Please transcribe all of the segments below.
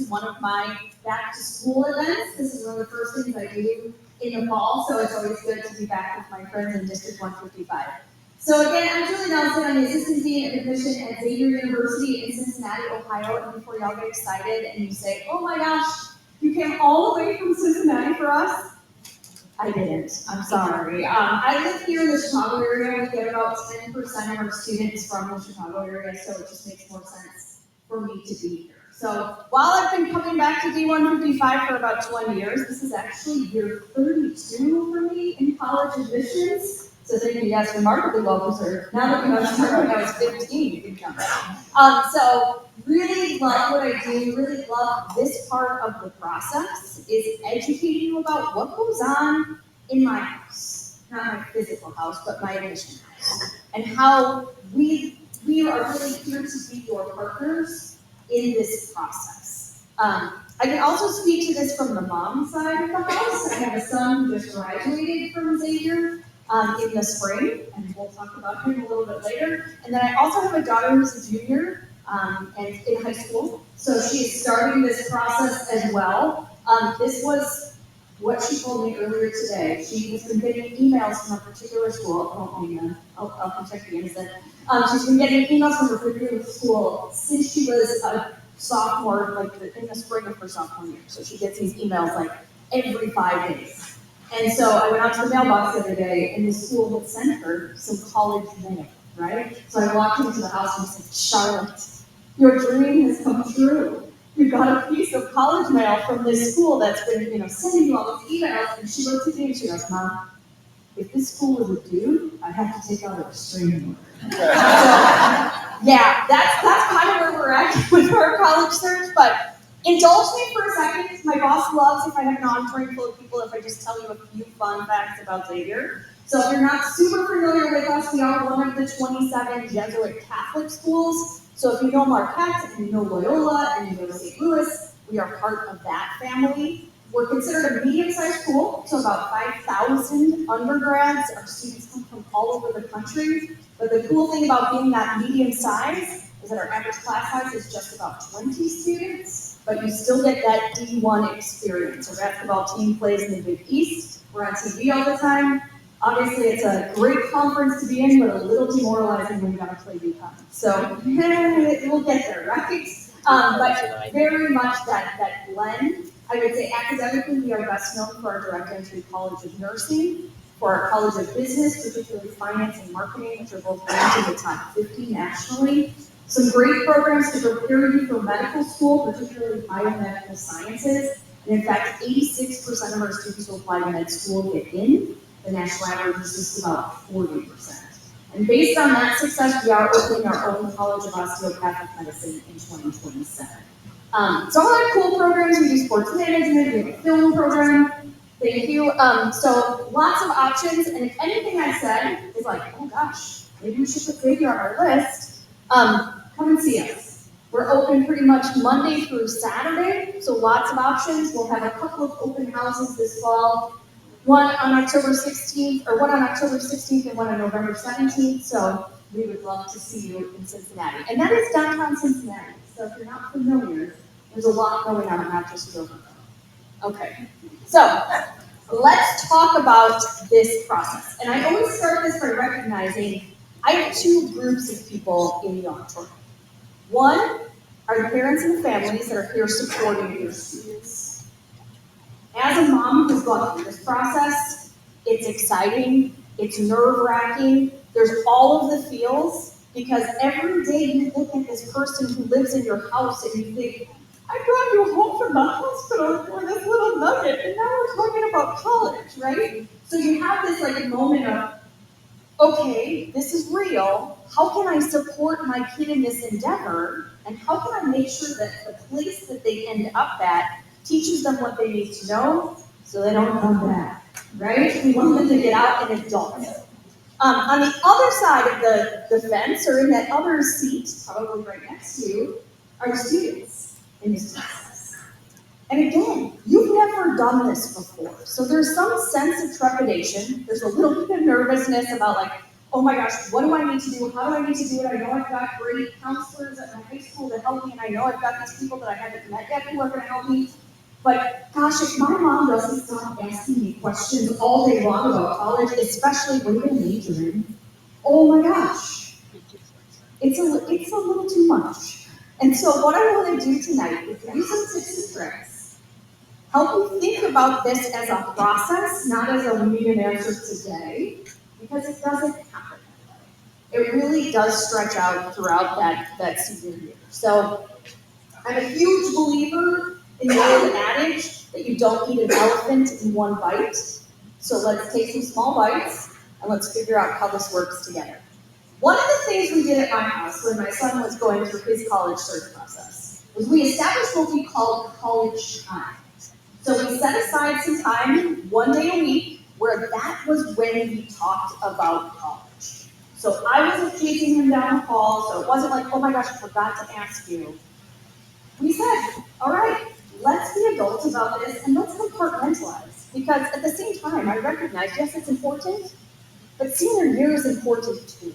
is one of my back to school events. This is one of the first things I do in the fall, so it's always good to be back with my friends in District 155. So again, I'm Julie Nelson. I'm the Assistant Dean of Admission at Xavier University in Cincinnati, Ohio. And before y'all get excited and you say, oh my gosh, you came all the way from Cincinnati for us? I didn't. I'm sorry. I live here in the Chicago area. We get about 10% of our students from the Chicago area, so it just makes more sense for me to be here. So while I've been coming back to D155 for about 20 years, this is actually year 32 for me in college admissions. So thank you guys, remarkably well preserved. Now that we know when I was 15, you can count that. So really love what I do, really love this part of the process, is educating you about what goes on in my house. Not my physical house, but my admission house. And how we are really here to be your partners in this process. I can also speak to this from the mom side of the house. I have a son who just graduated from Xavier in the spring, and we'll talk about him a little bit later. And then I also have a daughter who's a junior and in high school, so she is starting this process as well. This was what she told me earlier today. She has been getting emails from a particular school. I don't mean that. I'll protect the innocent. She's been getting emails from a particular school since she was a sophomore, like in the spring of her sophomore year. So she gets these emails like every 5 days. And so I went out to the mailbox the other day, and the school had sent her some college mail, right? So I walked into the house and I said, Charlotte, your dream has come true. You got a piece of college mail from this school that's been, sending you all these emails. And she looked at me and she goes, Mom, if this school was a dude, I'd have to take out a restraining order. So, yeah, that's kind of where we're at with our college search, but indulge me for a second. My boss loves if I have an auditorium full of people, if I just tell you a few fun facts about Xavier. So if you're not super familiar with us, we are one of the 27 Jesuit Catholic schools. So if you know Marquette, and you know Loyola, and you know St. Louis, we are part of that family. We're considered a medium-sized school, so about 5,000 undergrads. Our students come from all over the country. But the cool thing about being that medium size is that our average class size is just about 20 students, but you still get that D1 experience. Our basketball team plays in the Big East. We're on TV all the time. Obviously, it's a great conference to be in, but a little demoralizing when you gotta play UConn. So we'll get there, right? But very much that blend. I would say academically, we are best known for our direct entry College of Nursing, for our College of Business, particularly Finance and Marketing, which are both ranked in the top 50 nationally. Some great programs to prepare you for medical school, particularly biomedical sciences. And in fact, 86% of our students who apply to med school get in. The national average is just about 40%. And based on that success, we are opening our own College of Osteopathic Medicine in 2027. So all our cool programs, we do sports management, we have a film program. Thank you. So lots of options, and if anything I said is like, oh gosh, maybe we should put Xavier on our list, come and see us. We're open pretty much Monday through Saturday, so lots of options. We'll have a couple of open houses this fall. One on October 16th and one on November 17th, so we would love to see you in Cincinnati. And that is downtown Cincinnati, so if you're not familiar, there's a lot going on, not just Dover. Okay, so let's talk about this process. And I always start this by recognizing I have two groups of people in the auditorium. One are the parents and the families that are here supporting your students. As a mom who's gone through this process, it's exciting, it's nerve-wracking, there's all of the feels, because every day you look at this person who lives in your house and you think, I brought you home from the hospital for this little nugget, and now we're talking about college, right? So you have this moment of, okay, this is real. How can I support my kid in this endeavor? And how can I make sure that the place that they end up at teaches them what they need to know so they don't come back, right? We want them to get out and adult. On the other side of the fence, or in that other seat, probably right next to you, are the students in this process. And again, you've never done this before. So there's some sense of trepidation. There's a little bit of nervousness about oh my gosh, what do I need to do? How do I need to do it? I know I've got great counselors at my high school to help me, and I know I've got these people that I haven't met yet who are going to help me. But gosh, if my mom doesn't stop asking me questions all day long about college, especially what you're majoring, oh my gosh, it's a little too much. And so what I want to do tonight is give you some tips and tricks, help you think about this as a process, not as a we need an answer today, because it doesn't happen that way. It really does stretch out throughout that senior year. So I'm a huge believer in the old adage that you don't eat an elephant in one bite. So let's take some small bites and let's figure out how this works together. One of the things we did at my house when my son was going through his college search process was we established what we called college time. So we set aside some time, one day a week, where that was when we talked about college. So I wasn't chasing him down the hall, so it wasn't like, oh my gosh, I forgot to ask you. We said, all right, let's be adults about this and let's compartmentalize. Because at the same time, I recognize, yes, it's important, but senior year is important too.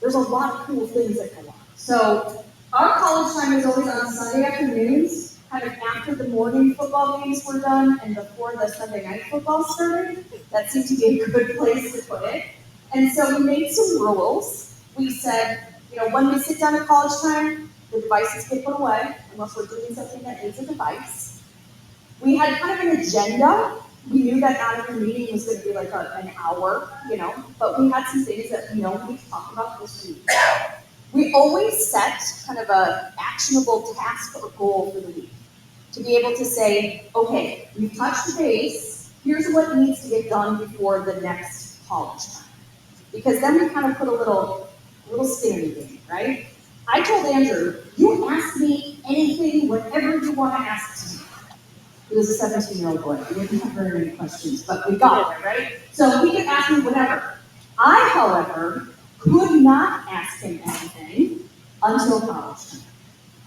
There's a lot of cool things that go on. So our college time is always on Sunday afternoons, kind of after the morning football games were done and before the Sunday night football started. That seemed to be a good place to put it. And so we made some rules. We said, when we sit down at college time, the devices get put away, unless we're doing something that needs a device. We had kind of an agenda. We knew that not every meeting was going to be like an hour, but we had some things that we talked about this week. We always set kind of a actionable task or goal for the week. To be able to say, okay, we've touched base, here's what needs to get done before the next college time. Because then we kind of put a little skin in the game, right? I told Andrew, you ask me anything, whatever you want to ask me. He was a 17-year-old boy. He didn't have very many questions, but we got there, right? So he could ask me whatever. I, however, could not ask him anything until college time.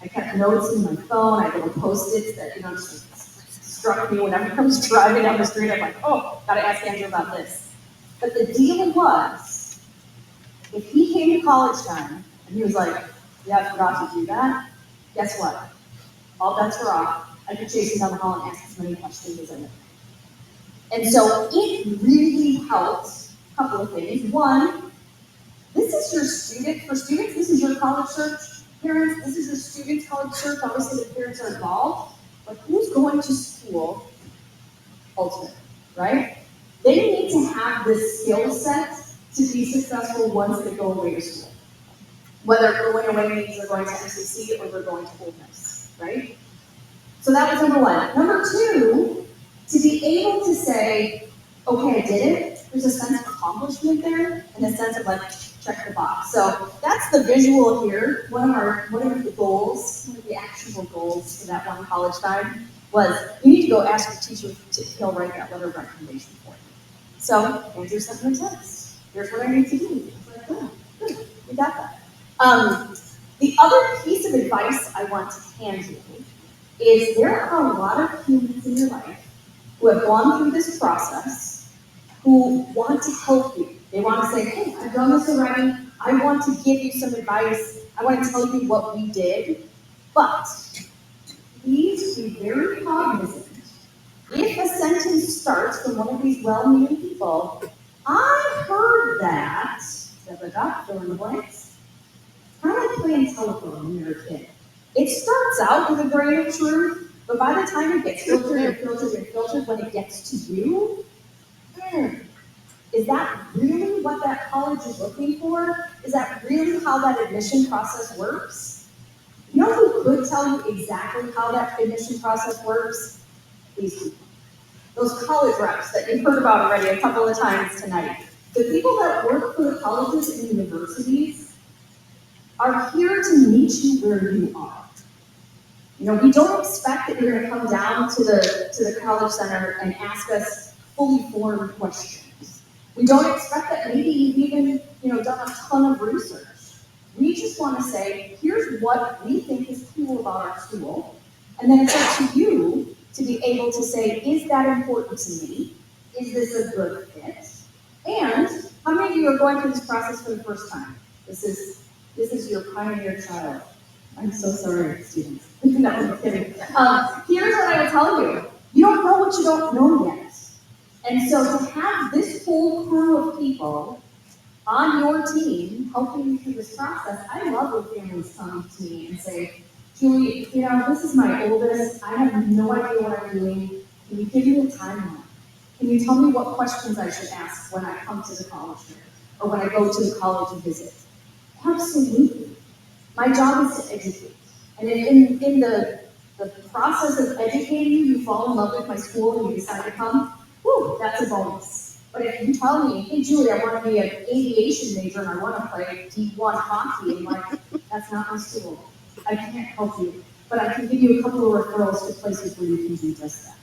I kept notes in my phone. I had little Post-its that, just struck me whenever I was driving down the street. I'm like, oh, gotta ask Andrew about this. But the deal was, if he came to college time and he was like, yeah, I forgot to do that, guess what? All bets are off. I could chase him down the hall and ask as many questions as I knew. And so it really helped a couple of things. One, this is your student. For students, this is your college search. Parents, this is your student's college search. Obviously, the parents are involved. But who's going to school ultimately, right? They need to have this skill set to be successful once they go away to school. Whether going away means they're going to MCC or they're going to Ole Miss, right? So that was number one. Number two, to be able to say, okay, I did it. There's a sense of accomplishment there and a sense of check the box. So that's the visual here. One of the goals, one of the actionable goals for that one college time was you need to go ask your teacher to he'll write that letter of recommendation for you. So Andrew sent me a text. Here's what I need to do. I was like, oh, good, we got that. The other piece of advice I want to hand you is there are a lot of humans in your life who have gone through this process who want to help you. They want to say, hey, I've done this already. I want to give you some advice. I want to tell you what we did. But please be very cognizant. If a sentence starts from one of these well-meaning people, I heard that, fill in the blanks. Kind of like playing telephone when you're a kid. It starts out with a grain of truth, but by the time it gets filtered and filtered and filtered, when it gets to you, is that really what that college is looking for? Is that really how that admission process works? You know who could tell you exactly how that admission process works? These people. Those college reps that you've heard about already a couple of times tonight. The people that work for the colleges and universities are here to meet you where you are. We don't expect that you're going to come down to the college center and ask us fully formed questions. We don't expect that maybe you've even done a ton of research. We just want to say, here's what we think is cool about our school, and then it's up to you to be able to say, is that important to me? Is this a good fit? And how many of you are going through this process for the first time? This is your pioneer child. I'm so sorry, students. No, I'm kidding. Here's what I will tell you. You don't know what you don't know yet. And so to have this whole crew of people on your team helping you through this process, I love when families come to me and say, Julie, this is my oldest. I have no idea what I'm doing. Can you give me a timeline? Can you tell me what questions I should ask when I come to the college fair or when I go to the college visit? Absolutely. My job is to educate. And in the process of educating you, you fall in love with my school and you decide to come, whew, that's a bonus. But if you tell me, hey Julie, I want to be an aviation major and I want to play D1 hockey, I'm like, that's not my school. I can't help you. But I can give you a couple of referrals to places where you can do just that.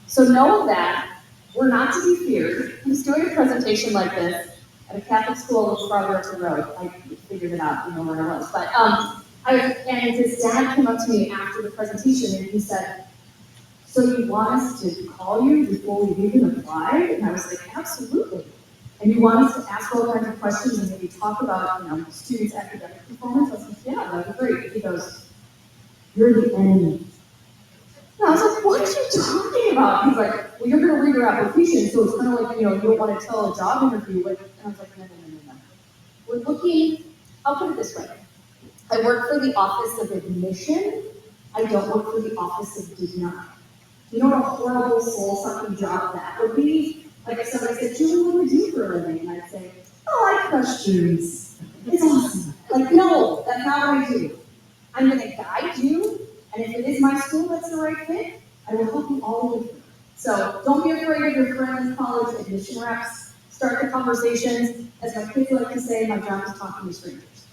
So know that we're not to be feared. I'm just doing a presentation like this at a Catholic school a little farther up the road. I figured it out, where I was. But and his dad came up to me after the presentation and he said, so you want us to call you before we even apply? And I was like, absolutely. And you want us to ask all kinds of questions and maybe talk about, students' academic performance? I was like, yeah, that'd be great. He goes, you're the enemy. And I was like, what are you talking about? He's like, well, you're going to read your application, so it's kind of like, you don't want to tell a job interview. And I was like, no. We're looking, I'll put it this way. I work for the Office of Admission. I don't work for the Office of Denial. You know what a horrible soul-sucking job that would be? Like if somebody said, Julie, what do you do for a living? And I'd say, oh, I crush juries. It's awesome. Like, no, that's not what I do. I'm going to guide you, and if it is my school that's the right fit, I will help you all the way through. So don't be afraid of your friends, college admission reps. Start the conversations. As my kids like to say, my job is talking to strangers.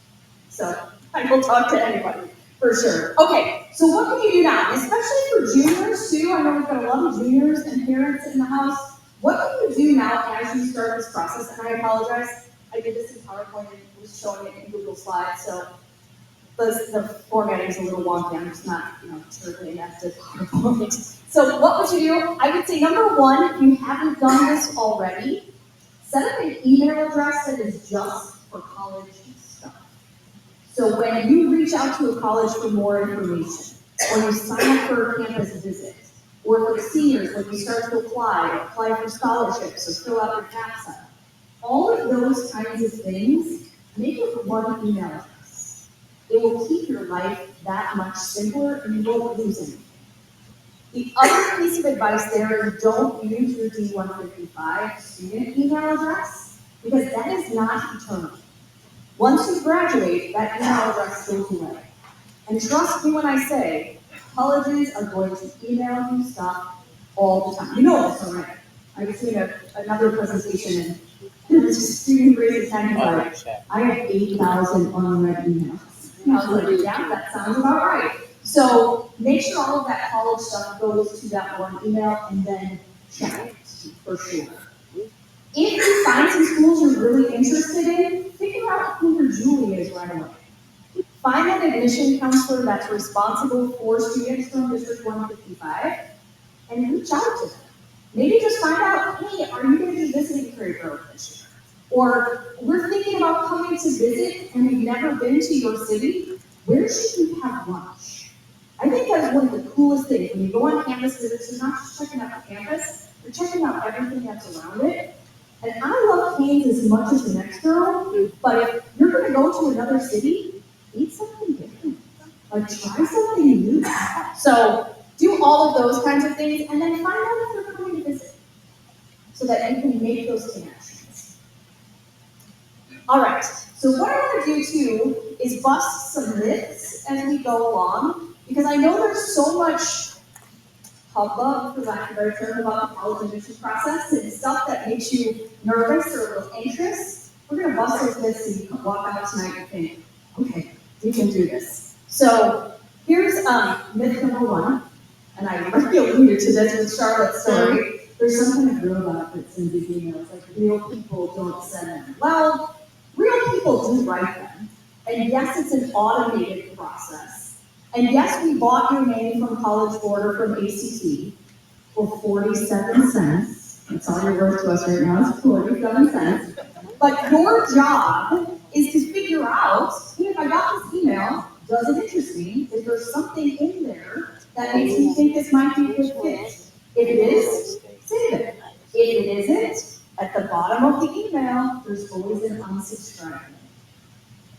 So I will talk to anybody, for sure. Okay, so what can you do now? Especially for juniors, too. I know we've got a lot of juniors and parents in the house. What can you do now as you start this process? And I apologize, I did this in PowerPoint and was showing it in Google Slides, so the formatting is a little wonky. I'm just not, terribly adept at PowerPoint. So what would you do? I would say, number one, if you haven't done this already, set up an email address that is just for college stuff. So when you reach out to a college for more information, or you sign up for a campus visit, or for seniors, when you start to apply for scholarships, or fill out your FAFSA, all of those kinds of things, make it one email address. It will keep your life that much simpler and you won't lose anything. The other piece of advice there is don't use your D155 student email address because that is not eternal. Once you graduate, that email address goes away. And trust me when I say, colleges are going to email you stuff all the time. You know this already. I was doing another presentation and there was a student raising his hand and like, I have 8,000 unread emails. And I was like, yeah, that sounds about right. So make sure all of that college stuff goes to that one email and then check it for sure. If you find some schools you're really interested in, figure out who your Julie is right away. Find an admission counselor that's responsible for students from District 155 and reach out to them. Maybe just find out, hey, are you going to be visiting Prairie Grove this year? Or we're thinking about coming to visit and we've never been to your city. Where should we have lunch? I think that's one of the coolest things. When you go on campus visits, you're not just checking out the campus, you're checking out everything that's around it. And I love Canes as much as the next girl, but if you're going to go to another city, eat something different. Like try something new. So do all of those kinds of things and then find out if they're coming to visit so that you can make those connections. All right, so what I want to do too is bust some myths as we go along because I know there's so much hubbub, for lack of a better term, about the college admission process and stuff that makes you nervous or a little anxious. We're going to bust those myths and you can walk out tonight and think, okay, we can do this. So here's myth number one, and I already alluded to this with Charlotte's story. There's some kind of robot that sends these emails, like real people don't send them. Well, real people do write them, and yes, it's an automated process. And yes, we bought your name from College Board or from ACT for 47 cents. That's all you're worth to us right now is 47 cents. But your job is to figure out, hey, if I got this email, does it interest me? Is there something in there that makes me think this might be a good fit? If it is, save it. If it isn't, at the bottom of the email, there's always an unsubscribe.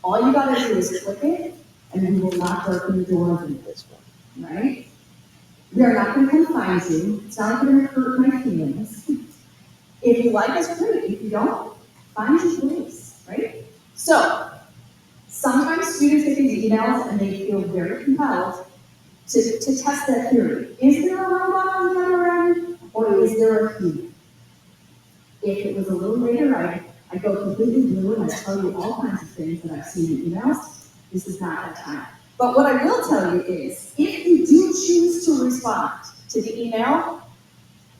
All you gotta do is click it, and we will not open the door of this one, right? We are not gonna come find you, it's not gonna hurt my feelings. If you like us, great, if you don't, find your place, right? So, sometimes students get these emails and they feel very compelled to test that theory. Is there a robot on the other end, or is there a human? If it was a little later, I'd go completely blue and I'd tell you all kinds of things that I've seen in emails. This is not that time. But what I will tell you is, if you do choose to respond to the email,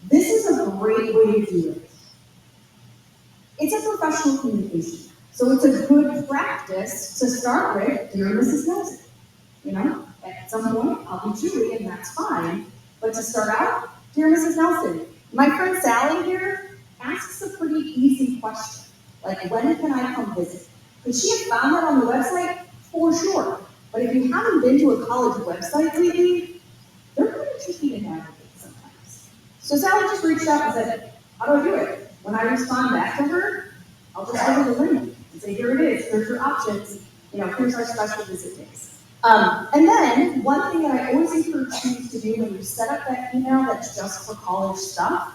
this is a great way to do it. It's a professional communication. So it's a good practice to start with, dear Mrs. Nelson. You know, at some point, I'll be Julie, and that's fine. But to start out, dear Mrs. Nelson, my friend Sally here asks a pretty easy question. Like, when can I come visit? Could she have found that on the website? For sure. But if you haven't been to a college website lately, they're pretty tricky to navigate sometimes. So Sally just reached out and said, how do I do it? When I respond back to her, I'll just give her the link and say, here it is, here's your options, you know, here's our special visit days. And then, one thing that I always encourage students to do when you set up that email that's just for college stuff,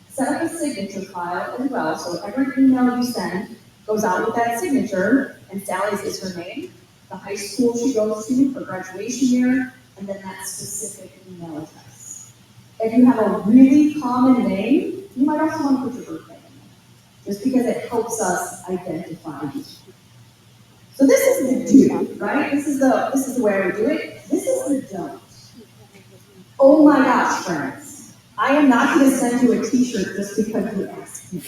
set up a signature file as well, so every email you send goes out with that signature, and Sally's is her name, the high school she goes to, her graduation year, and then that specific email address. If you have a really common name, you might also want to put your birthday in there, just because it helps us identify you. So this is the do, right? This is the way I do it. This is the don't. Oh my gosh, friends. I am not going to send you a t-shirt just because you asked me,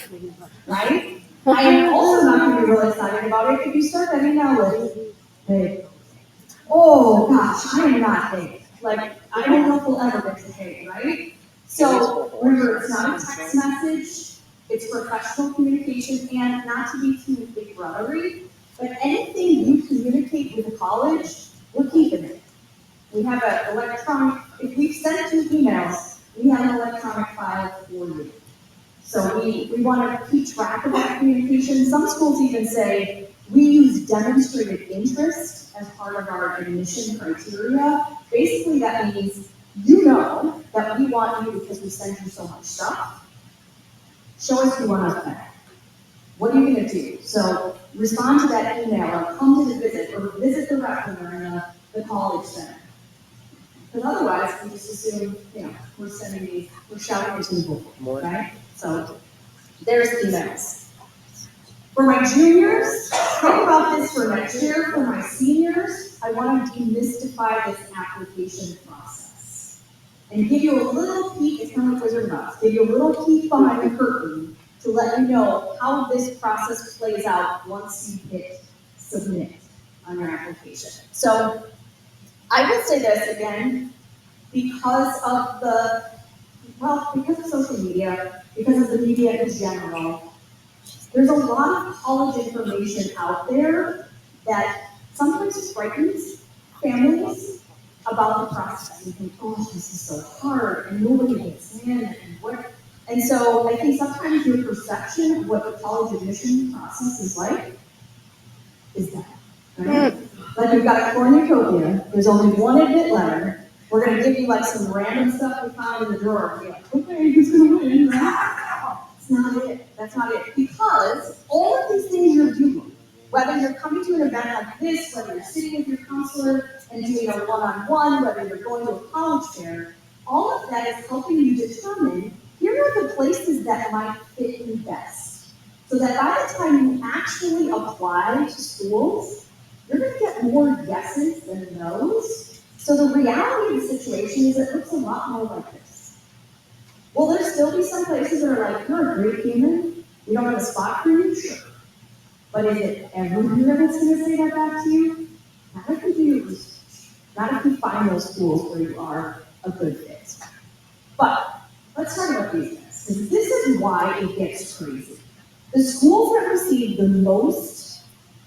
right? I am also not going to be really excited about it if you start that email with, hey, oh gosh, I am not hey. Like, I don't know if we'll ever get to hey, right? So remember, it's not a text message, it's professional communication, and not to be too big brothery, but anything you communicate with a college, we're keeping it. We have an electronic, if we've sent you emails, we have an electronic file for you. So we want to keep track of that communication. Some schools even say we use demonstrated interest as part of our admission criteria. Basically, that means you know that we want you because we send you so much stuff. Show us you want us back. What are you going to do? So respond to that email, or come to the visit, or visit the rep when they're in the college center. Because otherwise, we just assume, you know, we're sending these, we're shouting at people, right? So there's emails. For my juniors, think about this for next year. For my seniors, I want to demystify this application process and give you a little peek. It's kind of like Wizard of Oz. Give you a little peek behind the curtain to let you know how this process plays out once you hit submit on your application. So I would say this again, because of social media, because of the media in general, there's a lot of college information out there that sometimes frightens families about the process. You think, oh, this is so hard, and nobody gets in, and what? And so I think sometimes your perception of what the college admission process is like is that, right? Like we've got a cornucopia, there's only one admit letter. We're going to give you like some random stuff we found in the drawer. Be like, okay, who's going to win? That's not it. That's not it. Because all of these things you're doing, whether you're coming to an event like this, whether you're sitting with your counselor and doing a one-on-one, whether you're going to a college fair, all of that is helping you determine here are the places that might fit you best. So that by the time you actually apply to schools, you're going to get more yeses than nos. So the reality of the situation is it looks a lot more like this. Will there still be some places that are like, you're a great human, we don't have a spot for you? Sure. But is it everywhere that's going to say that back to you? Not if you do your research. Not if you find those schools where you are a good fit. But let's talk about these guys. because this is why it gets crazy. The schools that receive the most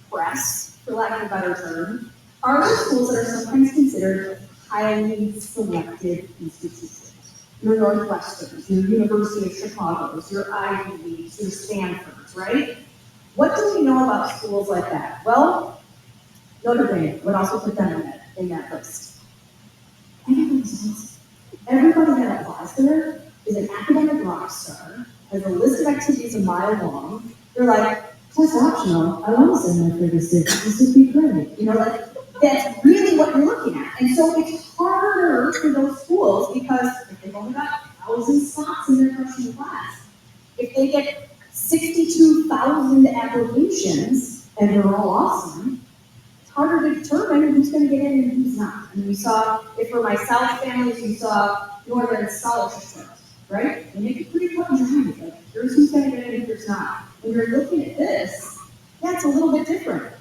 press, for lack of a better term, are the schools that are sometimes considered highly selective institutions. Your Northwesterns, your University of Chicago's, your Ivy Leagues, your Stanfords, right? What do we know about schools like that? Well, Notre Dame would also put them in that list. Everybody that applies there is an academic rock star, has a list of activities a mile long. They're like, test optional, I want to send my favorite students, this would be great. You know, like, that's really what you're looking at. And so it's harder for those schools because if they've only got 1,000 spots in their freshman class, if they get 62,000 applications and they're all awesome, it's harder to determine who's going to get in and who's not. I mean, we saw, if for my South families, we saw Northern scholarship programs, right? And make it pretty cut and dry. Like, here's who's going to get in and who's not. When you're looking at this, that's a little bit different.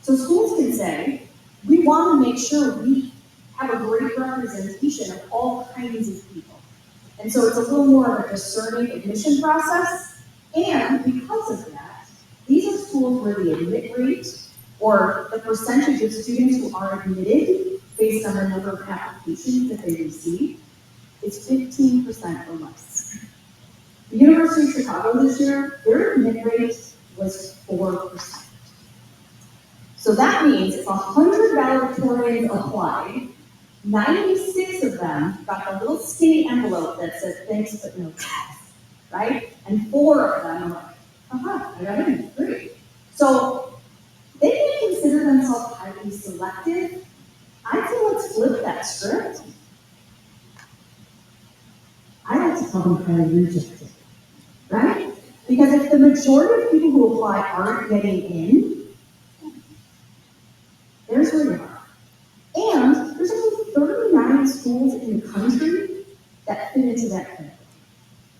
So schools can say, we want to make sure we have a great representation of all kinds of people. And so it's a little more of a discerning admission process. And because of that, these are schools where the admit rate or the percentage of students who are admitted based on the number of applications that they receive is 15% or less. The University of Chicago this year, their admit rate was 4%. So that means if 100 valedictorians applied, 96 of them got the little skinny envelope that said thanks but no thanks, right? And 4 of them are like, I got in, great. So they may consider themselves highly selective. I say let's flip that script. I like to call them highly rejected, right? Because if the majority of people who apply aren't getting in, there's where you are. And there's only 39 schools in the country that fit into that category.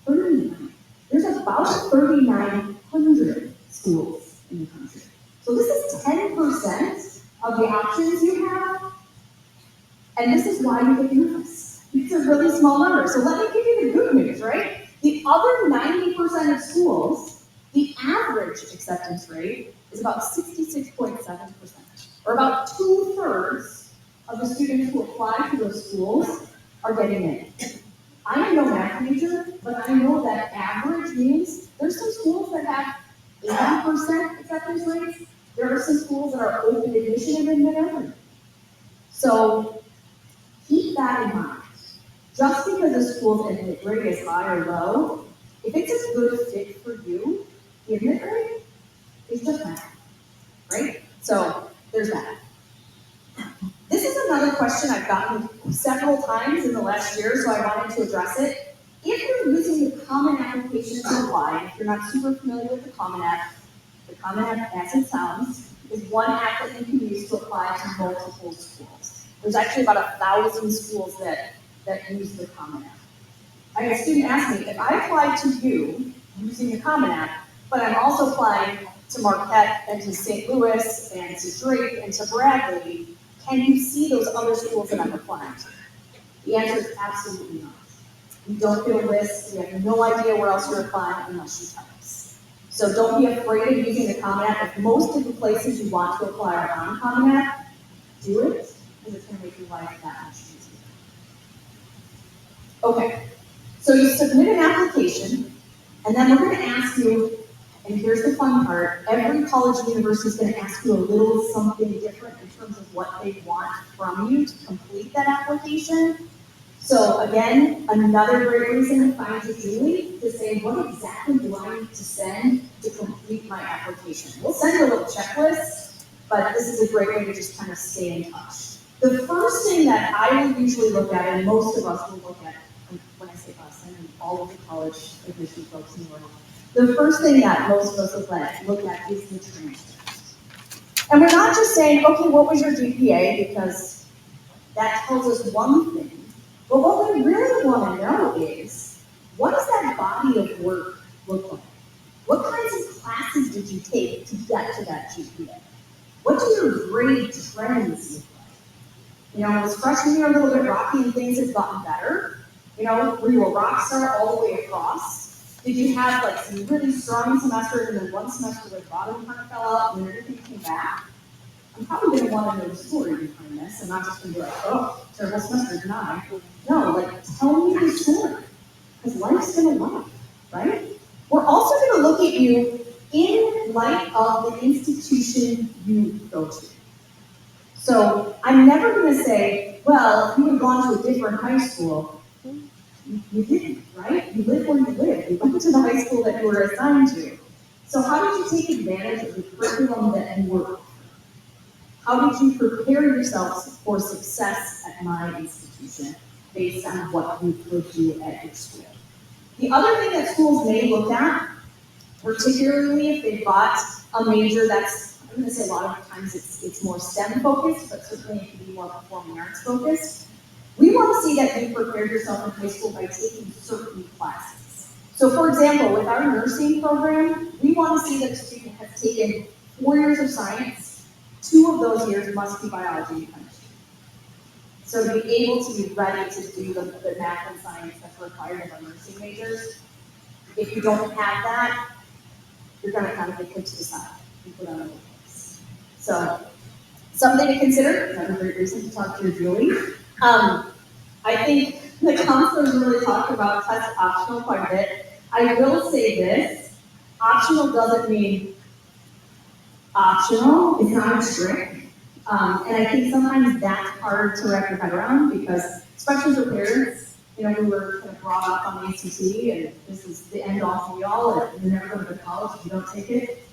39. There's about 3,900 schools in the country. So this is 10% of the options you have. And this is why you get nervous. It's a really small number. So let me give you the good news, right? The other 90% of schools, the average acceptance rate is about 66.7%. Or about 2/3 of the students who apply to those schools are getting in. I'm no math major, but I know that average means there's some schools that have 80% acceptance rates. There are some schools that are open admission and admit everyone. So keep that in mind. Just because a school's admit rate is high or low, if it's a good fit for you, the admit rate is just math, right? So there's that. This is another question I've gotten several times in the last year, so I wanted to address it. If you're using the Common App application to apply, if you're not super familiar with the Common App, as it sounds, is one app that you can use to apply to multiple schools. There's actually about 1,000 schools that use the Common App. I had a student ask me, if I apply to you using the Common App, but I'm also applying to Marquette and to St. Louis and to Drake and to Bradley, can you see those other schools that I'm applying to? The answer is absolutely not. You don't get a list, we have no idea where else you're applying unless you tell us. So don't be afraid of using the Common App. If most of the places you want to apply are on Common App, do it, because it's going to make your life that much easier. Okay, so you submit an application, and then we're going to ask you, and here's the fun part, every college and university is going to ask you a little something different in terms of what they want from you to complete that application. So again, another great reason to find you Julie, to say, what exactly do I need to send to complete my application? We'll send you a little checklist, but this is a great way to just kind of stay in touch. The first thing that I will usually look at, and most of us will look at, when I say us, I mean all of the college admission folks in the world, the first thing that most of us look at is the transcript. And we're not just saying, okay, what was your GPA, because that tells us one thing. But what we really want to know is, what does that body of work look like? What kinds of classes did you take to get to that GPA? What do your grade trends look like? You know, was freshman year a little bit rocky and things have gotten better? You know, were you a rock star all the way across? Did you have like some really strong semesters and then one semester where the bottom kind of fell out and then everything came back? I'm probably gonna want to know the story behind this and not just gonna be like, oh, terrible semester, deny. No, like, tell me the story, because life's gonna life, right? We're also gonna look at you in light of the institution you go to. So I'm never gonna say, well, if you had gone to a different high school, you didn't, right? You live where you live. You went to the high school that you were assigned to. So how did you take advantage of the curriculum that you were? How did you prepare yourselves for success at my institution based on what you could do at your school? The other thing that schools may look at, particularly if they bought a major that's, I'm going to say a lot of times it's more STEM focused, but certainly it can be more performing arts focused. We want to see that you prepared yourself in high school by taking certain classes. So for example, with our nursing program, we want to see that a student has taken 4 years of science. 2 of those years must be biology and chemistry. So to be able to be ready to do the math and science that's required of our nursing majors, if you don't have that, you're going to kind of get put to the side and put on a place. So something to consider. Another great reason to talk to your Julie. I think the counselors really talked about test optional quite a bit. I will say this: optional doesn't mean optional. It's not a trick. And I think sometimes that's hard to wrap your head around because, especially for parents, you know, we were kind of brought up on the ACT and this is the end all be all and you're never going to college if you don't take it.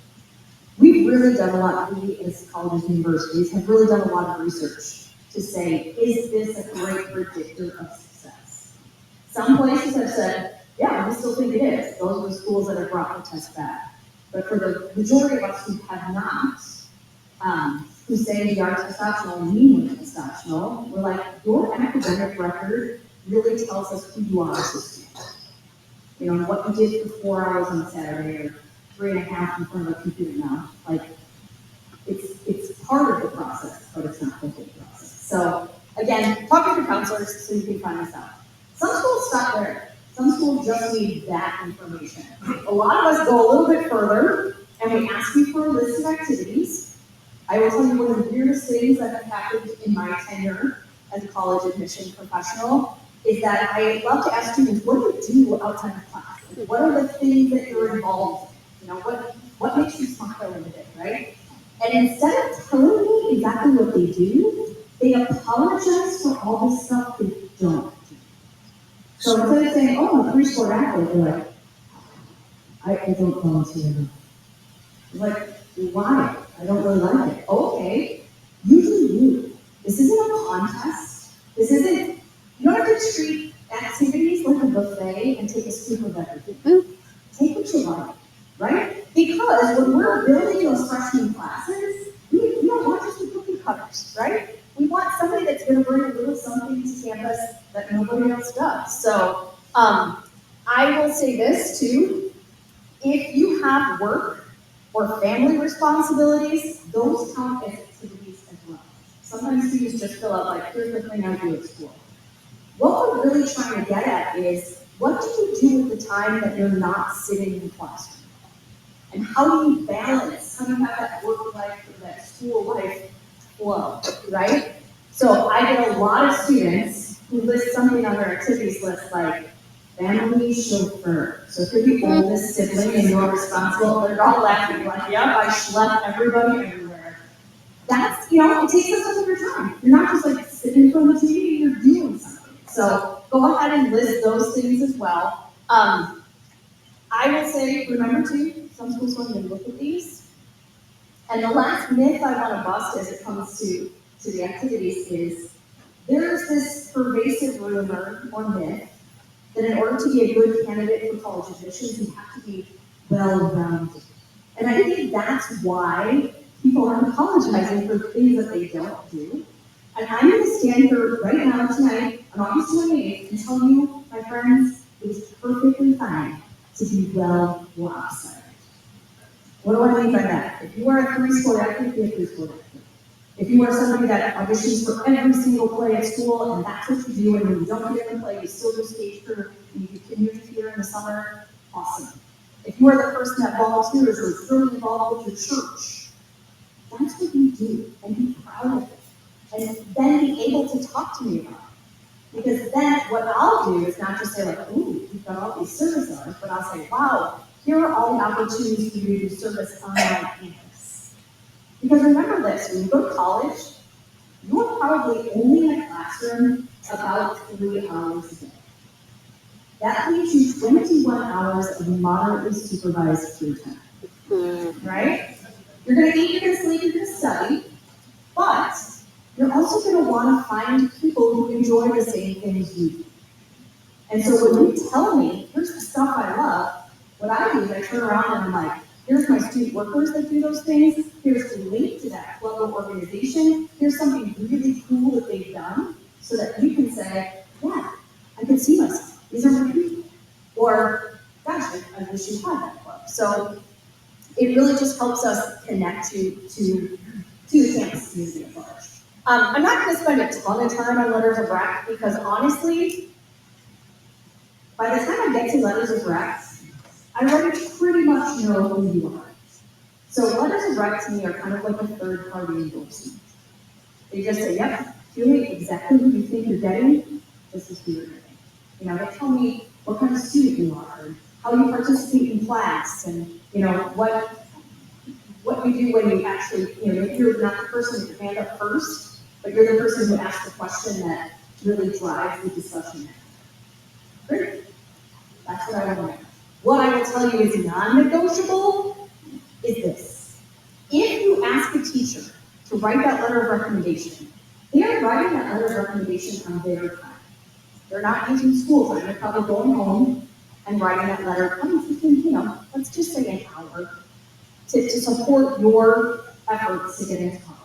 We've really done a lot, we as colleges and universities have really done a lot of research to say, is this a great predictor of success? Some places have said, yeah, we still think it is. Those are the schools that have brought the test back. But for the majority of us who have not, who say we are test optional and mean we're test optional, we're like, your academic record really tells us who you are as a student. You know, what you did for 4 hours on Saturday or 3.5 in front of a computer now. Like, it's part of the process, but it's not the whole process. So again, talk with your counselors so you can find this out. Some schools stop there. Some schools just need that information. A lot of us go a little bit further and we ask you for a list of activities. I will tell you one of the weirdest things that have happened in my tenure as a college admission professional is that I love to ask students, what do you do outside of class? Like, what are the things that you're involved in? You know, what makes you smile in the day, right? And instead of telling me exactly what they do, they apologize for all the stuff they don't do. So instead of saying, oh, I'm a 3-sport athlete, they're like, I don't volunteer enough. Like, why? I don't really like it. Okay, you do you. This isn't a contest. This isn't, you don't have to treat activities like a buffet and take a scoop of everything. Take what you like, right? Because when we're building those freshman classes, we don't want just the cookie cutters, right? We want somebody that's going to bring a little something to campus that nobody else does. So I will say this too: if you have work or family responsibilities, those count as activities as well. Sometimes students just fill out like, here's the thing I do at school. What we're really trying to get at is, what do you do with the time that you're not sitting in the classroom? And how do you balance, how do you have that work life or that school life flow, right? So I get a lot of students who list something on their activities list like family chauffeur. So if you're the oldest sibling and you're responsible, they're all laughing like, yep, I schlep everybody everywhere. That's, you know, it takes up some of your time. You're not just like sitting in front of the TV, you're doing something. So go ahead and list those things as well. I will say, remember too, some schools don't even look at these. And the last myth I want to bust as it comes to the activities is, there's this pervasive rumor or myth that in order to be a good candidate for college admissions, you have to be well-rounded. And I think that's why people are apologizing for things that they don't do. And I'm going to stand here right now tonight on August 28th and tell you, my friends, it is perfectly fine to be well lopsided. What do I mean by that? If you are a 3-sport athlete, be a 3-sport athlete. If you are somebody that auditions for every single play at school, and that's what you do, and when you don't get in the play, you still do stage crew, and you do community theater in the summer, awesome. If you are the person that volunteers or is really involved with your church, that's what you do, and be proud of it. And then be able to talk to me about it. Because then what I'll do is not just say like, ooh, you've got all these service hours, but I'll say, wow, here are all the opportunities for you to do service on my campus. Because remember this, when you go to college, you're probably only in a classroom about 3 hours a day. That leaves you 21 hours of moderately supervised free time, right? You're gonna eat, you're gonna sleep, you're gonna study, but you're also gonna wanna find people who enjoy the same things you do. And so when you tell me, here's the stuff I love, what I do is I turn around and I'm like, here's my student workers that do those things, here's the link to that club or organization, here's something really cool that they've done, so that you can say, yeah, I can see myself, these are my people. Or, gosh, I wish you had that club. So it really just helps us connect to the campus community at large. I'm not gonna spend a ton of time on letters of rec, because honestly, by the time I get to letters of rec, I already pretty much know who you are. So letters of rec to me are kind of like a third-party endorsement. They just say, yep, tell me exactly what you think you're getting, this is who you're getting. You know, they tell me what kind of student you are, and how you participate in class, and you know, what you do when you actually, you know, if you're not the person with your hand up first, but you're the person who asks the question that really drives the discussion. Great. That's what I want to know. What I will tell you is non-negotiable is this. If you ask a teacher to write that letter of recommendation, they are writing that letter of recommendation on their time. They're not using school time. They're probably going home and writing that letter, you know, let's just say an hour to support your efforts to get into college.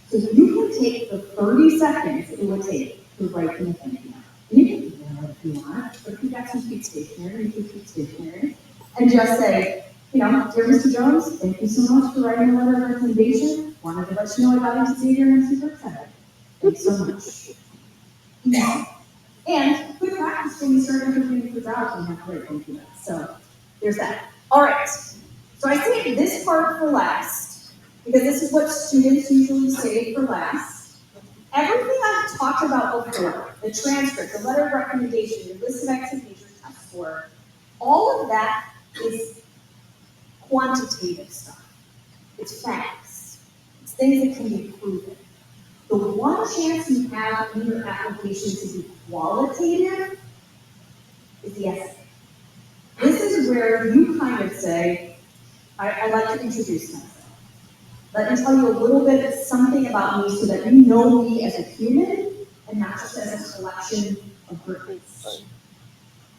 So you can take the 30 seconds it would take to write them a thank you note. You can do that if you want, but if you got some cute stationery, you can keep stationery, and just say, you know, dear Mr. Jones, thank you so much for writing a letter of recommendation. Wanted to let you know I got into Xavier and I'm super excited. Thanks so much. Yeah. And good practice when you start interviewing for jobs and have great thank you notes. So there's that. All right. So I saved this part for last, because this is what students usually save for last. Everything I've talked about before, the transcript, the letter of recommendation, your list of activities, your test score, all of that is quantitative stuff. It's facts. It's things that can be proven. The one chance you have in your application to be qualitative is the essay. This is where you kind of say, I like to introduce myself. Let me tell you a little bit something about me so that you know me as a human and not just as a collection of grades.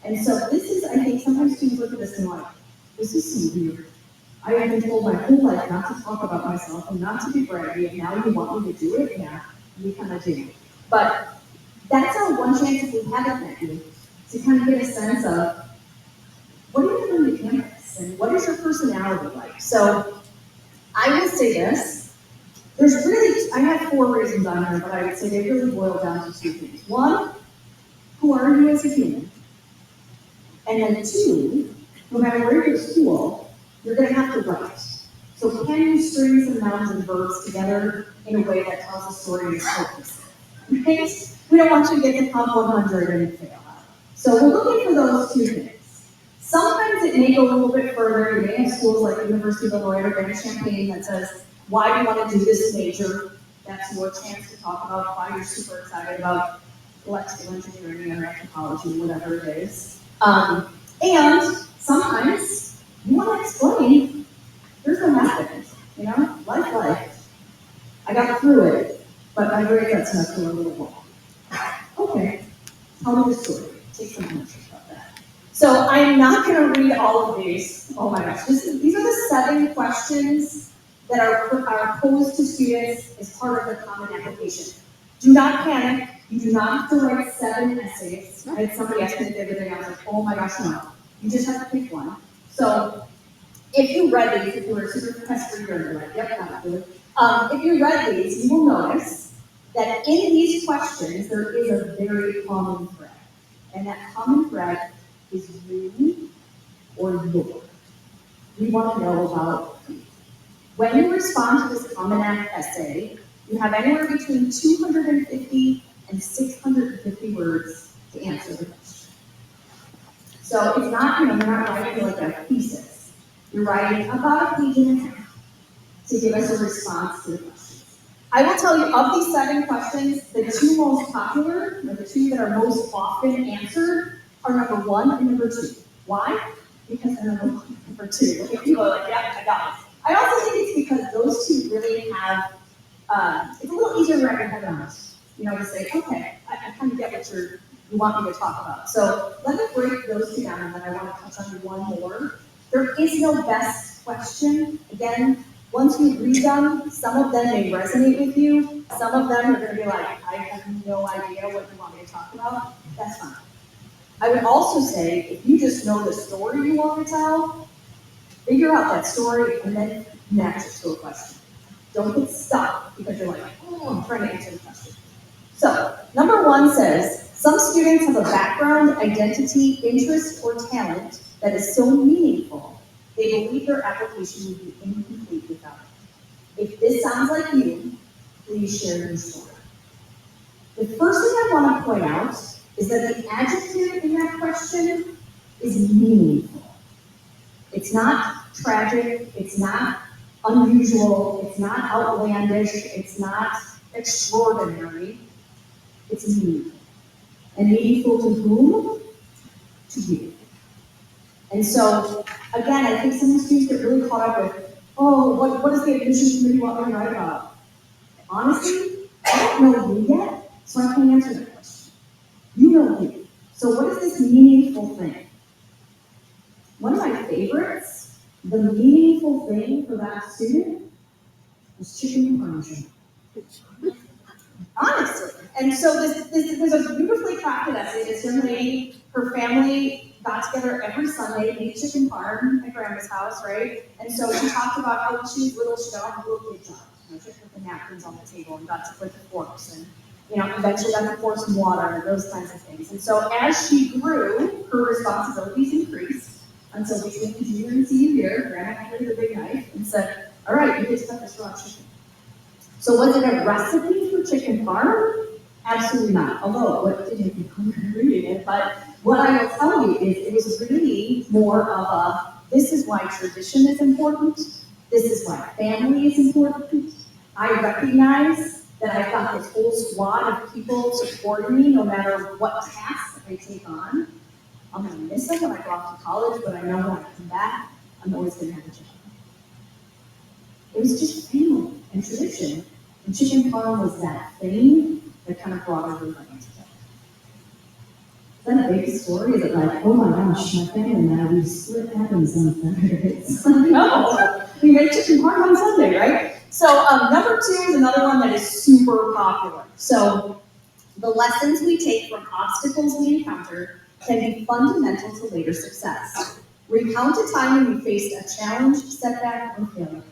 And so this is, I think sometimes students look at this and like, this is so weird. I have been told my whole life not to talk about myself and not to be braggy, and now you want me to do it? Yeah, we kind of do. But that's our one chance if we haven't met you, to kind of get a sense of what do you bring to campus and what is your personality like? So I will say this, there's really, I have 4 reasons on here, but I would say they really boil down to 2 things. 1, who are you as a human? And then 2, no matter where you're at school, you're going to have to write. So can you string some nouns and verbs together in a way that tells a story and is cohesive? Right? We don't want you to get to comp 100 and fail out. So we're looking for those 2 things. Sometimes it may go a little bit further. You may have schools like the University of Illinois or Grand Champaign that says, why do you want to do this major? That's your chance to talk about why you're super excited about electrical engineering or anthropology, whatever it is. And sometimes you want to explain, here's what happened, you know, life. I got through it, but my grades that semester were a little long. Okay, tell me the story. Take some ownership about that. So I'm not going to read all of these. Oh my gosh, these are the 7 questions that are posed to students as part of the common application. Do not panic. You do not have to write 7 essays. I had somebody ask me the other day, I was like, oh my gosh, no. You just have to pick one. So if you read these, if you were a super test reader, you're like, yep, got it. If you read these, you will notice that in these questions, there is a very common thread. And that common thread is you or your. We want to know about you. When you respond to this Common App essay, you have anywhere between 250 and 650 words to answer the question. So it's not, you're not writing like a thesis. You're writing about a page and a half to give us a response to the questions. I will tell you, of these 7 questions, the 2 most popular, or the 2 that are most often answered, are number 1 and number 2. Why? Because they're number 1 and number 2. Okay, people are like, yeah, I got it. I also think it's because those 2 really have, it's a little easier to wrap your head around. To say, okay, I kind of get what you want me to talk about. So let me break those 2 down, and then I want to touch on one more. There is no best question. Again, once you read them, some of them may resonate with you. Some of them are going to be like, I have no idea what you want me to talk about. That's fine. I would also say, if you just know the story you want to tell, figure out that story and then match it to a question. Don't get stuck because you're like, oh, I'm trying to answer the question. So, number 1 says, some students have a background, identity, interest, or talent that is so meaningful, they believe their application would be incomplete without it. If this sounds like you, please share your story. The first thing I want to point out is that the adjective in that question is meaningful. It's not tragic, it's not unusual, it's not outlandish, it's not extraordinary. It's meaningful. And meaningful to whom? To you. And so, again, I think some students get really caught up with, oh, what does the admissions committee want me to write about? Honestly, I don't know you yet, so I can't answer that question. You know me. So what is this meaningful thing? One of my favorites, the meaningful thing for that student was chicken parmesan. Honestly. And so this was a beautifully crafted essay. This young lady, her family got together every Sunday, made chicken parm at grandma's house, right? And so she talked about how when she was little, she got a little kid job. She put the napkins on the table and got to put the forks and, eventually got to pour some water and those kinds of things. And so as she grew, her responsibilities increased until between the junior and senior year, grandma handed her the big knife and said, all right, you get to cut this raw chicken. So was it a recipe for chicken parm? Absolutely not. Although, what did you I'm reading it? But what I will tell you is it was really more of a, this is why tradition is important. This is why family is important. I recognize that I've got this whole squad of people supporting me no matter what tasks I take on. I'm going to miss them when I go off to college, but I know when I come back, I'm always going to have a job. It was just family and tradition. And chicken parm was that thing that kind of brought everybody together. Is that a big story? Is it like, oh my gosh, my family and I, we split atoms on Saturdays? No, we make chicken parm on Sunday, right? So number 2 is another one that is super popular. So the lessons we take from obstacles we encounter can be fundamental to later success. Recount a time when you faced a challenge, setback, or failure.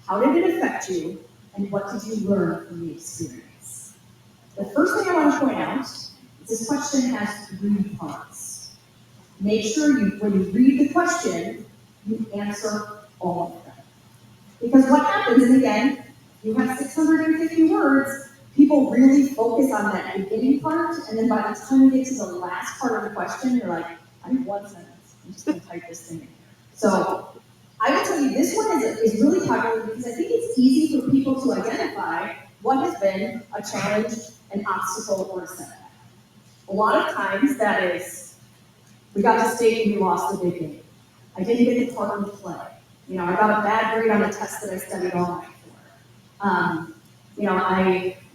How did it affect you, and what did you learn from the experience? The first thing I want to point out is this question has 3 parts. Make sure when you read the question, you answer all of them. Because what happens, and again, you have 650 words, people really focus on that beginning part, and then by the time you get to the last part of the question, you're like, I need 1 sentence. I'm just going to type this thing in. So I will tell you, this one is really popular because I think it's easy for people to identify what has been a challenge, an obstacle, or a setback. A lot of times that is, we got to state and we lost the big game. I didn't get the part in the play. I got a bad grade on the test that I studied all night for.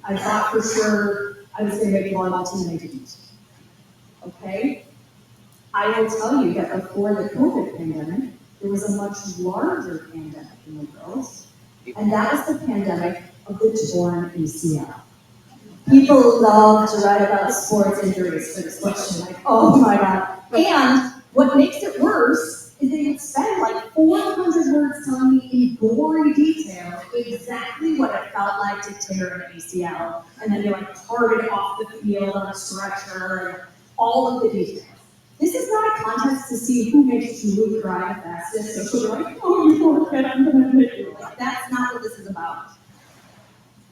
I thought for sure I was going to make volleyball team and I didn't. Okay? I will tell you that before the COVID pandemic, there was a much larger pandemic in the girls, and that was the pandemic of the torn ACL. People love to write about sports injuries for this question, like, oh my God. And what makes it worse is they would spend like 400 words telling me in gory detail exactly what had fracture and an ACL, and then they like carted off the field on a stretcher, and all of the details. This is not a contest to see who makes Julie cry the fastest, so she'll be like, oh, you poor kid, I'm gonna hit you. Like, that's not what this is about.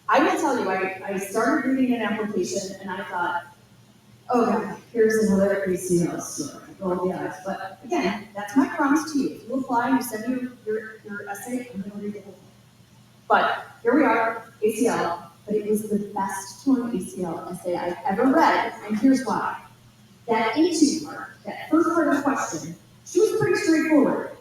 I will tell you, I started reading an application and I thought, oh God, here's another ACL story. Roll the eyes. But again, that's my promise to you. If you apply, you send me your essay, I'm gonna read the whole thing. But here we are, ACL, but it was the best torn ACL essay I've ever read, and here's why. That into part, that first part of the question, she was pretty straightforward.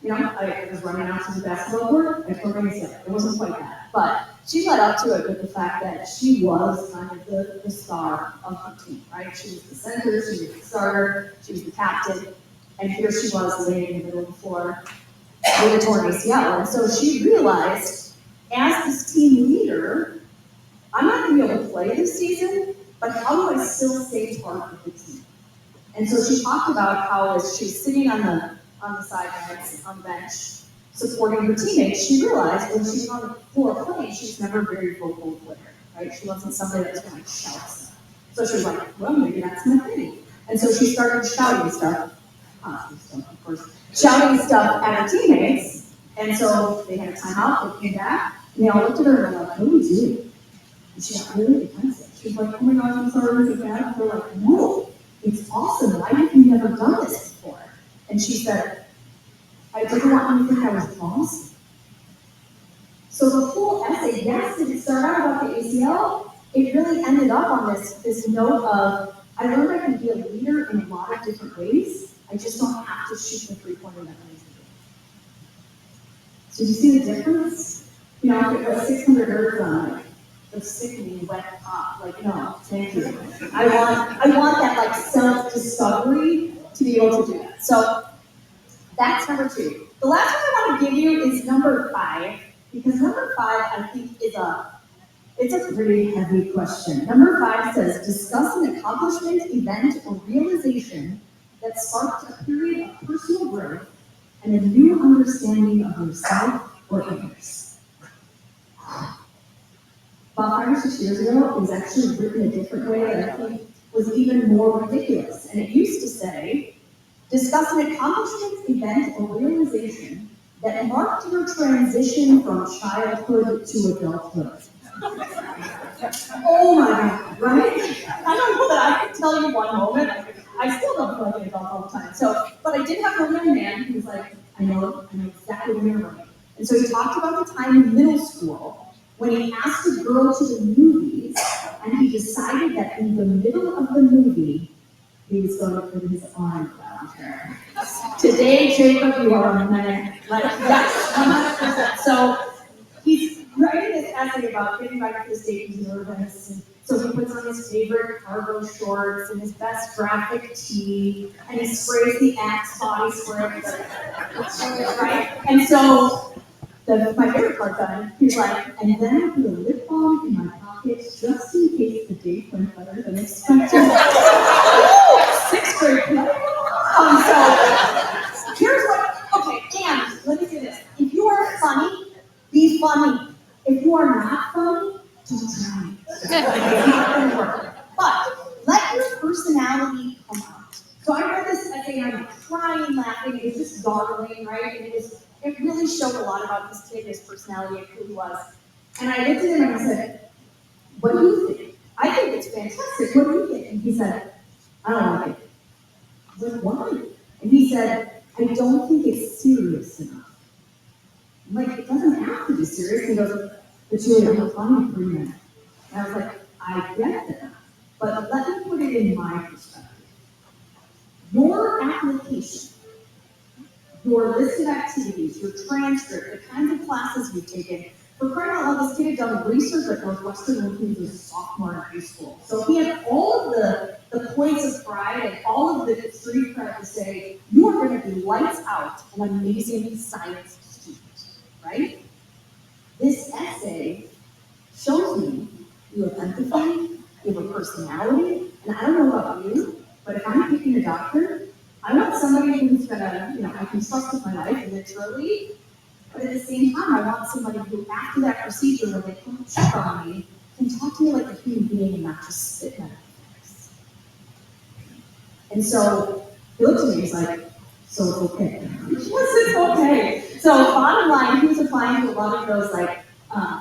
You know, I was running out to the basketball court, I tore my ACL. It wasn't quite that. But she led up to it with the fact that she was kind of the star of her team, right? She was the center, she was the starter, she was the captain, and here she was laying in the middle of the floor with a torn ACL. And so she realized, as this team leader, I'm not going to be able to play this season, but how do I still stay part of the team? And so she talked about how as she's sitting on the sidelines, on the bench, supporting her teammates, she realized when she's on the floor playing, she's never a very vocal player, right? She wasn't somebody that was going to shout stuff. So she was like, well, maybe that's my thing. And so she started shouting stuff, of course, shouting stuff at her teammates. And so they had a timeout, they came back, and they all looked at her and were like, what do we do? And she got really defensive. She was like, oh my gosh, I'm sorry, is it bad? And they're like, no, it's awesome. Why have you never done this before? And she said, I didn't want you to think I was lost. So the whole essay, yes, did it start out about the ACL? It really ended up on this note of, I learned I can be a leader in a lot of different ways. I just don't have to shoot the three-pointer that I need to do. So do you see the difference? You know, if it was 600 hertz on like the sickening wet pop, like no, thank you. I want that like self-discovery to be able to do that. So that's number 2. The last one I want to give you is number 5, because number 5 I think it's a pretty heavy question. Number 5 says, discuss an accomplishment, event, or realization that sparked a period of personal growth and a new understanding of yourself or others. About 5 or 6 years ago, it was actually written a different way that I think was even more ridiculous. And it used to say, discuss an accomplishment, event, or realization that marked your transition from childhood to adulthood. Oh my God, right? I don't know that I can tell you one moment. I still don't feel like an adult all the time. But I did have one young man who was like, I know exactly what you're right. And so he talked about the time in middle school when he asked a girl to the movies, and he decided that in the middle of the movie, he was going to put his arm around her. Today, Jacob, you are a man. Like, yes, 100%. So he's writing this essay about getting back to the state, he's nervous, and so he puts on his favorite cargo shorts and his best graphic tee, and he sprays the Axe body spray, right? And so my favorite part done, he's like, and then I put a lip balm in my pocket just in case the date went better than expected. 6th grade. So here's what, okay, and let me say this. If you are funny, be funny. If you are not funny, don't try. It's not going to work. But let your personality come out. So I read this essay and I'm crying, laughing. It was just darling, right? And it really showed a lot about this kid, his personality, and who he was. And I looked at him and I said, what do you think? I think it's fantastic. What do you think? And he said, I don't like it. I was like, why? And he said, I don't think it's serious enough. I'm like, it doesn't have to be serious. And he goes, but Julia, I'm funny for you. And I was like, I get that. But let me put it in my perspective. Your application, your list of activities, your transcript, the kinds of classes you've taken, for crying out loud, this kid had done research at Northwestern when he was a sophomore in high school. So he had all of the points of pride and all of the street cred to say, you are going to be lights out an amazing science student, right? This essay shows me you have empathy, you have a personality, and I don't know about you, but if I'm picking a doctor, I want somebody who's gonna, I can trust with my life, literally, But at the same time, I want somebody who, after that procedure, when they come check on me, can talk to me like a human being and not just spit in my face. And so he looked at me and was like, so it's okay. Yes, it's okay. So bottom line, he was applying to a lot of those like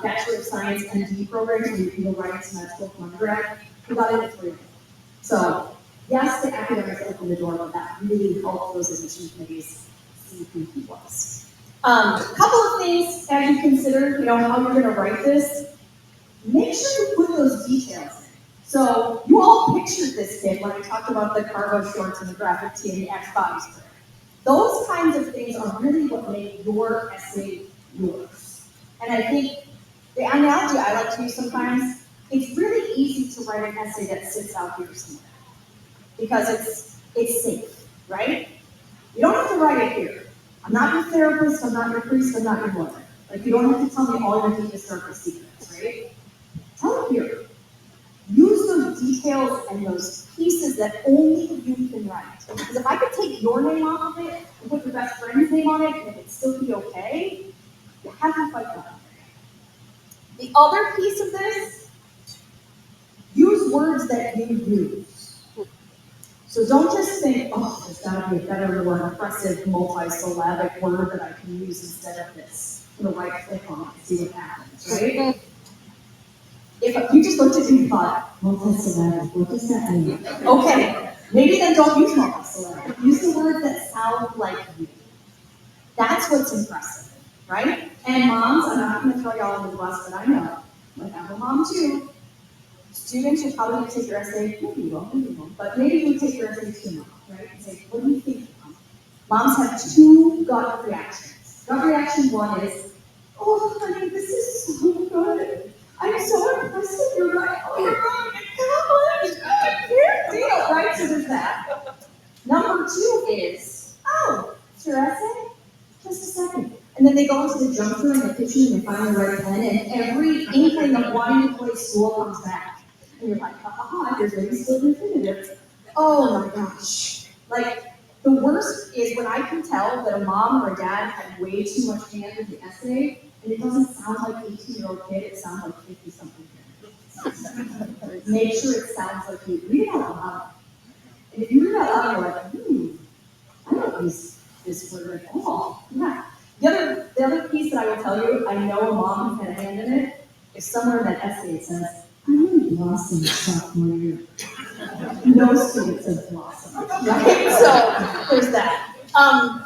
Bachelor of Science ND programs where you can go right into med school from undergrad. He got in at 3 of them. So yes, the academics opened the door, but that really helped those admission committees see who he was. Couple of things as you consider, how you're gonna write this. Make sure you put those details in. So you all pictured this kid when I talked about the cargo shorts and the graphic tee and the X body spray. Those kinds of things are really what make your essay yours. And I think the analogy I like to use sometimes, it's really easy to write an essay that sits out here somewhere. Because it's safe, right? You don't have to write it here. I'm not your therapist, I'm not your priest, I'm not your lawyer. Like, you don't have to tell me all your deepest, darkest secrets, right? Tell it here. Use those details and those pieces that only you can write. Because if I could take your name off of it and put your best friend's name on it, and it would still be okay, you haven't quite done it. The other piece of this, use words that you use. So don't just think, oh, there's gotta be a better, more impressive, multi-syllabic word that I can use instead of this. I'm gonna right click on it and see what happens, right? If you just looked at me and thought, multi-syllabic, what does that mean? Okay, maybe then don't use multi-syllabic. Use the words that sound like you. That's what's impressive, right? And moms, I'm not gonna throw y'all under the bus, but I know, like I'm a mom too. Students should probably take your essay, maybe you won't, but maybe you take your essay to your mom, right? And say, what do you think, Mom? Moms have 2 gut reactions. Gut reaction 1 is, oh honey, this is so good. I'm so impressed with your right. Oh, you're right. I can't deal, right? So there's that. Number 2 is, oh, it's your essay? Just a second. And then they go into the junk drawer in the kitchen and they find the right pen, and every inkling of wanting to play school comes back. And you're like, ha ha ha, there's maybe still infinitive. Oh my gosh. Like, the worst is when I can tell that a mom or a dad had way too much hand in the essay, and it doesn't sound like 18-year-old kid, it sounds like 50-something kid. Make sure it sounds like you. Read it out loud. And if you read it out loud, you're like, I don't use this word at all. Yeah. The other piece that I will tell you, I know a mom who had a hand in it, if somewhere in that essay it says, I really blossomed sophomore year. No students have blossomed, right? So there's that. And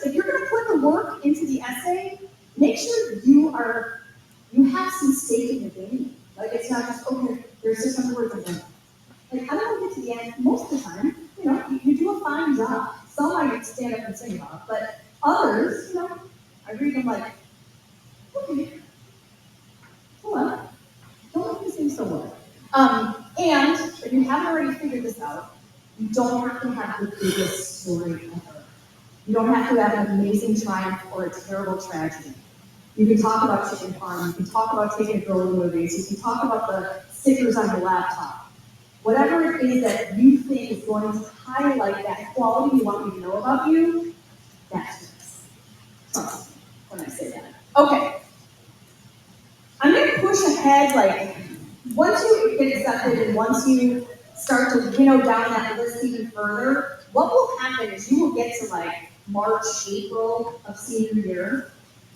if you're gonna put the work into the essay, make sure you have some stake in the game. Like, it's not just, okay, there's 600 words of them. Like, I don't get to the end, most of the time, you do a fine job. Some I stand up and sing about, but others, I read them like, okay, hold on, don't make me sing so well. And if you haven't already figured this out, you don't have to have the biggest story ever. You don't have to have an amazing triumph or a terrible tragedy. You can talk about chicken farm, you can talk about taking a girl to movies, you can talk about the stickers on your laptop. Whatever it is that you think is going to highlight that quality you want me to know about you, that's yours. Trust me when I say that. Okay. I'm gonna push ahead, like, once you get accepted and once you start to winnow down that list even further, what will happen is you will get to like March, April of senior year,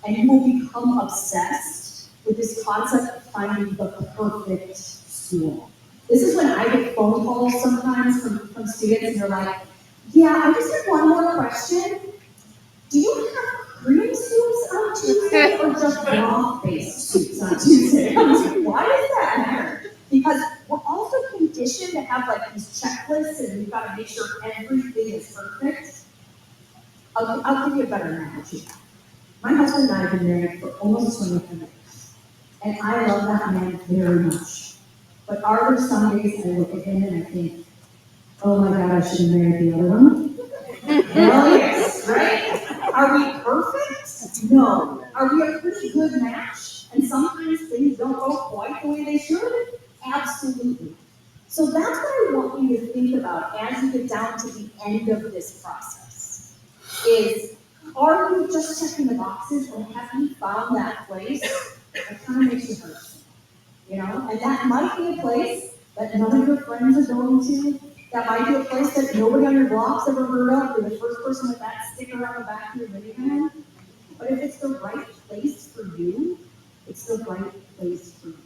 and you will become obsessed with this concept of finding the perfect school. This is when I get phone calls sometimes from students, and they're like, yeah, I just have one more question. Do you have cream soups on Tuesday or just raw-based soups on Tuesday? I was like, why is that? Because we're also conditioned to have like these checklists, and we've got to make sure everything is perfect. I'll give you a better analogy. My husband and I have been married for almost 25 years, and I love that man very much. But are there some days I look at him and I think, oh my God, I should have married the other one? Hell yes, right? Are we perfect? No. Are we a pretty good match? And sometimes things don't go quite the way they should? Absolutely. So that's what I want you to think about as you get down to the end of this process. Is, Are you just checking the boxes, or have you found that place that kind of makes you hurt? You know, and that might be a place that none of your friends are going to. That might be a place that nobody on your block's ever heard of. You're the first person with that sticker on the back of your minivan. But if it's the right place for you, it's the right place for you.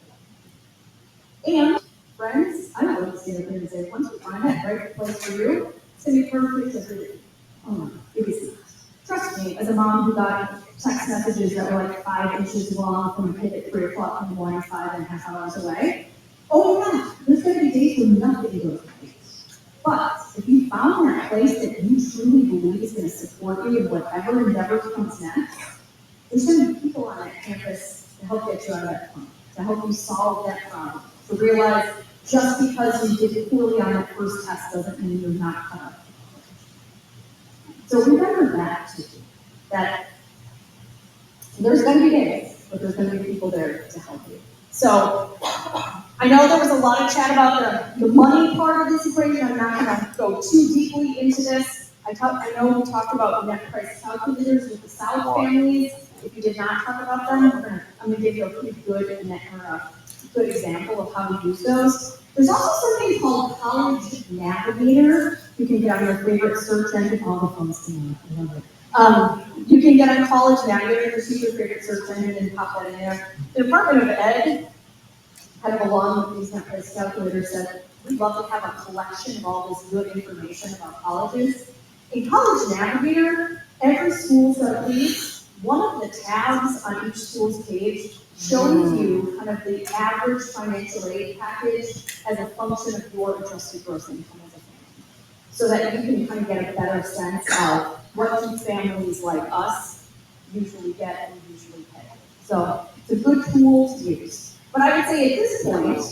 And friends, I don't want to stand up here and say, once you find that right place for you, it's gonna be perfect for you. Oh no, it is not. Trust me, as a mom who got text messages that were like 5 inches long from a kid at 3 o'clock in the morning, 5.5 hours away. Oh yeah, there's gonna be days when nothing goes right. But if you found that place that you truly believe is gonna support you in whatever endeavor comes next, there's gonna be people on that campus to help get you out of that funk, to help you solve that problem, to realize just because you did poorly on that first test doesn't mean you're not cut up. So remember that too, that there's gonna be days, but there's gonna be people there to help you. So I know there was a lot of chat about the money part of this equation. I'm not gonna go too deeply into this. I know we talked about net price calculators with the South families. If you did not talk about them, I'm gonna give you a pretty good good example of how to use those. There's also something called College Navigator. You can get on your favorite search engine. All the phones can I love it. You can get on College Navigator, just use your favorite search engine and pop that in there. The Department of Ed, kind of along with these net price calculators, said we'd love to have a collection of all this good information about colleges. In College Navigator, every school's got at least one of the tabs on each school's page shows you kind of the average financial aid package as a function of your adjusted gross income as a family. So that you can kind of get a better sense of what do families like us usually get and usually pay. So it's a good tool to use. But I would say at this point,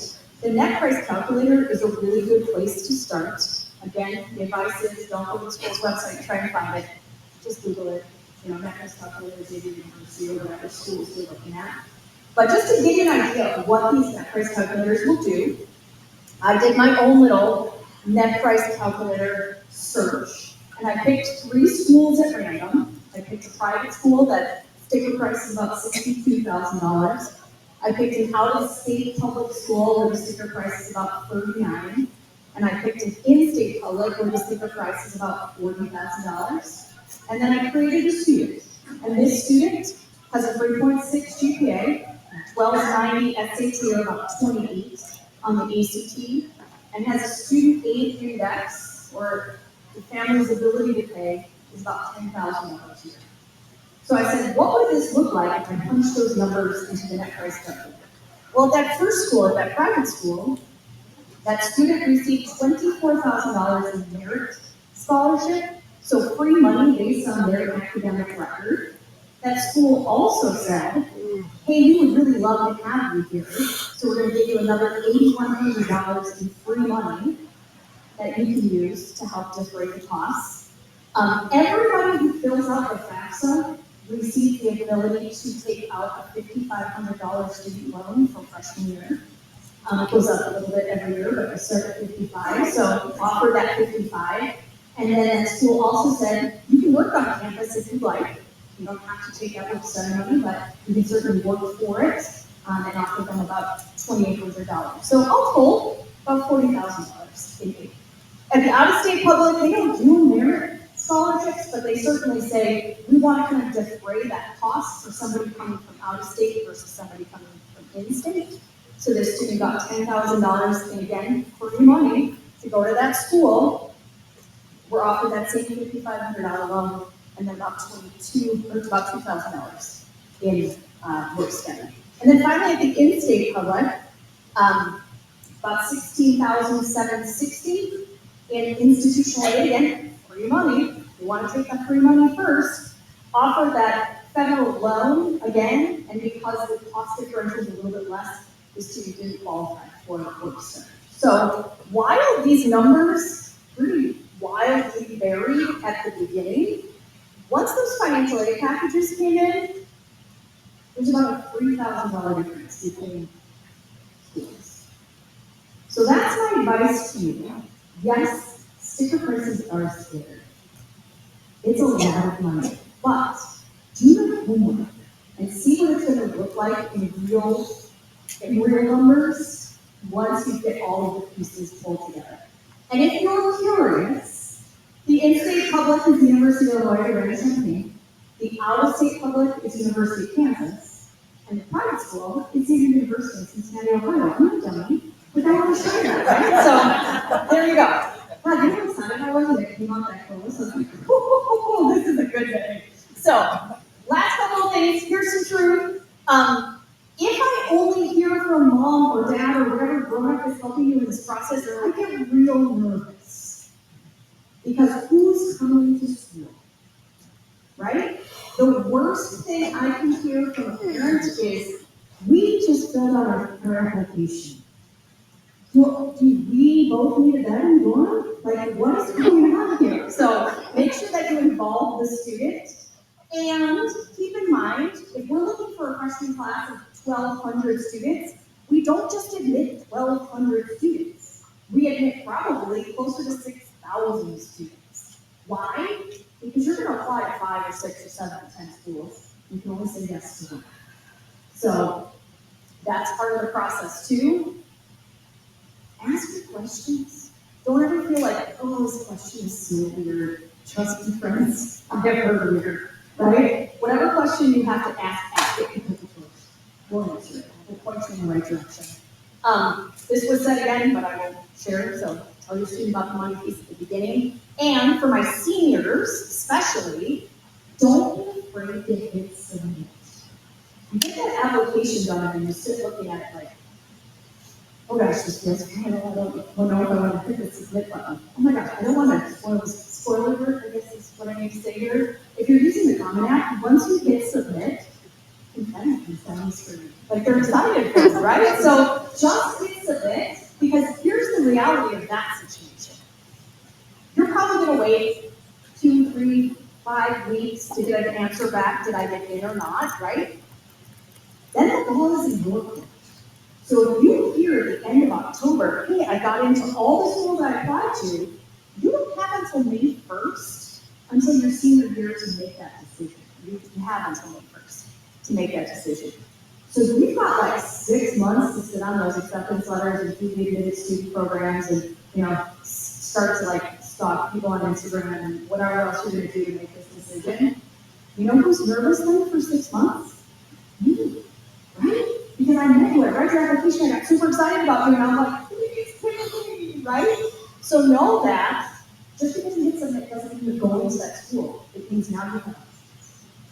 the net price calculator is a really good place to start. Again, the advice is don't go to the school's website and try and find it. Just Google it. You know, net price calculator, Xavier University, or whatever schools you're looking at. But just to give you an idea of what these net price calculators will do, I did my own little net price calculator search. And I picked 3 schools at random. I picked a private school that sticker price is about $62,000. I picked an out-of-state public school where the sticker price is about $39,000. And I picked an in-state public where the sticker price is about $40,000. And then I created a student. And this student has a 3.6 GPA, 1290 SAT, or about 28 on the ACT, and has a student aid index, or the family's ability to pay, is about $10,000 a year. So I said, what would this look like if I punched those numbers into the net price calculator? Well, at that first school, at that private school, that student received $24,000 in merit scholarship, so free money based on their academic record. That school also said, hey, we would really love to have you here, so we're going to give you another $8,100 in free money that you can use to help defray the costs. Everybody who fills out the FAFSA receives the ability to take out a $5,500 student loan for freshman year. It goes up a little bit every year, but I start at 55, so offer that 55. And then the school also said, you can work on campus if you'd like. You don't have to take out your study money, but you can certainly work for it and offer them about $2,800. So all told, about $40,000 in aid. At the out-of-state public, they don't do merit scholarships, but they certainly say, we want to kind of defray that cost for somebody coming from out-of-state versus somebody coming from in-state. So this student got $10,000 in, again, free money to go to that school. We're offered that same $5,500 loan, and then about $2,000 in work study. And then finally, at the in-state public, about $16,760 in institutional aid, again, free money. We want to take that free money first. Offer that federal loan again, and because the cost differential is a little bit less, the student didn't qualify for work study. So while these numbers pretty wildly vary at the beginning, once those financial aid packages came in, there's about a $3,000 difference between schools. So that's my advice to you. Yes, sticker prices are scary. It's a lot of money, but homework and see what it's gonna look like in real numbers once you get all of the pieces pulled together. And if you're curious, the in-state public is the University of Illinois Urbana-Champaign, the out-of-state public is University of Kansas, and the private school is Xavier University in Cincinnati, Ohio. I'm not dummy, but I want to show you that, right? So, there you go. God, you know how excited I was when it came out that close? I was like, this is a good day. So, last couple of things, here's some truth. If I only hear from mom or dad or whatever grown-up is helping you in this process, I get real nervous. Because who's coming to school? Right? The worst thing I can hear from a parent is, we just filled out our application. Do we both need a bed and dorm? Like, what is going on here? So make sure that you involve the student. And keep in mind, if we're looking for a freshman class of 1,200 students, we don't just admit 1,200 students. We admit probably closer to 6,000 students. Why? Because you're going to apply to 5 or 6 or 7 or 10 schools. You can only say yes to one. So that's part of the process too. Ask your questions. Don't ever feel like, oh, this question is so weird. Trust your friends. I've never heard of weird. Right? Whatever question you have to ask it because it's yours. We'll answer it. We'll point you in the right direction. This was said again, but I won't share it, so tell your student about the money piece at the beginning. And for my seniors, especially, don't be afraid to hit submit. You get that application done and you sit looking at it like, oh gosh, this feels kind of, I don't know if I want to hit the submit button. Oh my gosh, I don't want to spoiler alert, I guess is what I need to say here. If you're using the Common App, once you hit submit, confetti comes down the screen. Like they're excited for you, right? So just hit submit, because here's the reality of that situation. You're probably going to wait 2, 3, 5 weeks to get an answer back, did I get in or not, right? Then the ball is in your court. So if you hear at the end of October, hey, I got into all the schools I applied to, you don't have until May 1st, until your senior year to make that decision. You have until May 1st to make that decision. So we've got like 6 months to sit on those acceptance letters and do the admitted student programs and, start to like stalk people on Instagram and whatever else you're gonna do to make this decision. You know who's nervous then for 6 months? You, right? Because I met you, I read your application, I got super excited about you, and I'm like, please, right? So know that just because you hit submit doesn't mean you're going to that school. It means now you have.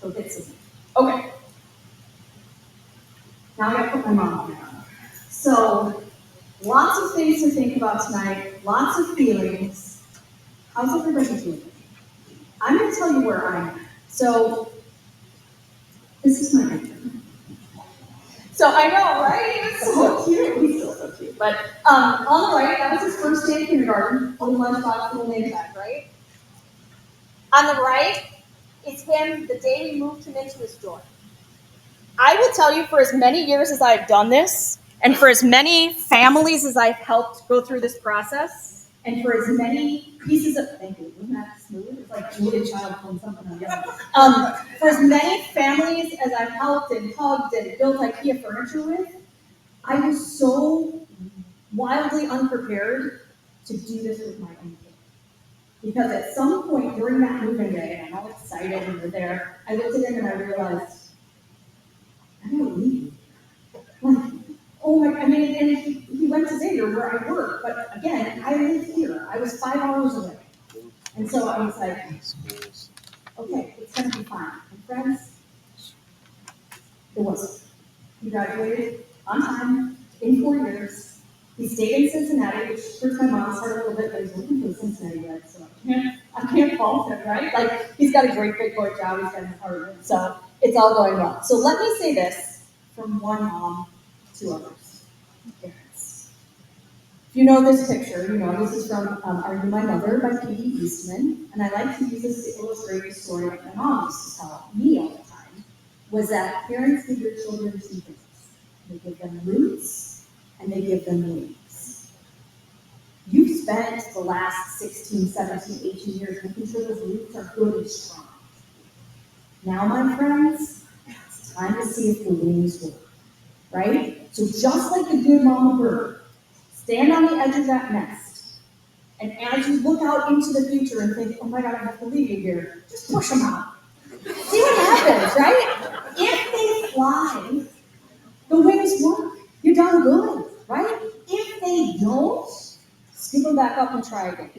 So hit submit. Okay. Now I gotta put my mom on here. So, lots of things to think about tonight, lots of feelings. How's everybody doing? I'm gonna tell you where I'm at. So, this is my picture. So I know, right? He was so cute. He's still so cute. But on the right, that was his first day in kindergarten. Little lunchbox, little name tag, right? On the right, it's him the day we moved him into his dorm. I will tell you, for as many years as I've done this, and for as many families as I've helped go through this process, and for as many pieces of, thank you, isn't that smooth? It's like Julia Child pulling something together. For as many families as I've helped and hugged and built IKEA furniture with, I was so wildly unprepared to do this with my own kid. Because at some point during that moving day, and I'm all excited and we're there, I looked at him and I realized, I gotta leave. Like, oh my, and he went to Xavier where I work, but again, I live here. I was 5 hours away. And so I was like, okay, it's gonna be fine. And friends, it wasn't. He graduated on time, in 4 years. He stayed in Cincinnati, which hurts my mom's heart a little bit, but he's looking for the Cincinnati red, so I can't fault him, right? Like, he's got a great big boy job, he's got an apartment, so it's all going well. So let me say this from one mom to others, parents. If you know this picture, you know this is from Are You My Mother by P.D. Eastman, and I like to use this to illustrate the story that my mom used to tell me all the time, was that parents give their children 2 things. They give them roots, and they give them wings. You've spent the last 16, 17, 18 years making sure those roots are good and strong. Now, my friends, trying to see if the wings work, right? So just like the good mama bird, stand on the edge of that nest, and as you look out into the future and think, oh my God, I have to leave you here, just push them out. See what happens, right? If they fly, the wings work. You're done good, right? If they don't, scoop them back up and try again.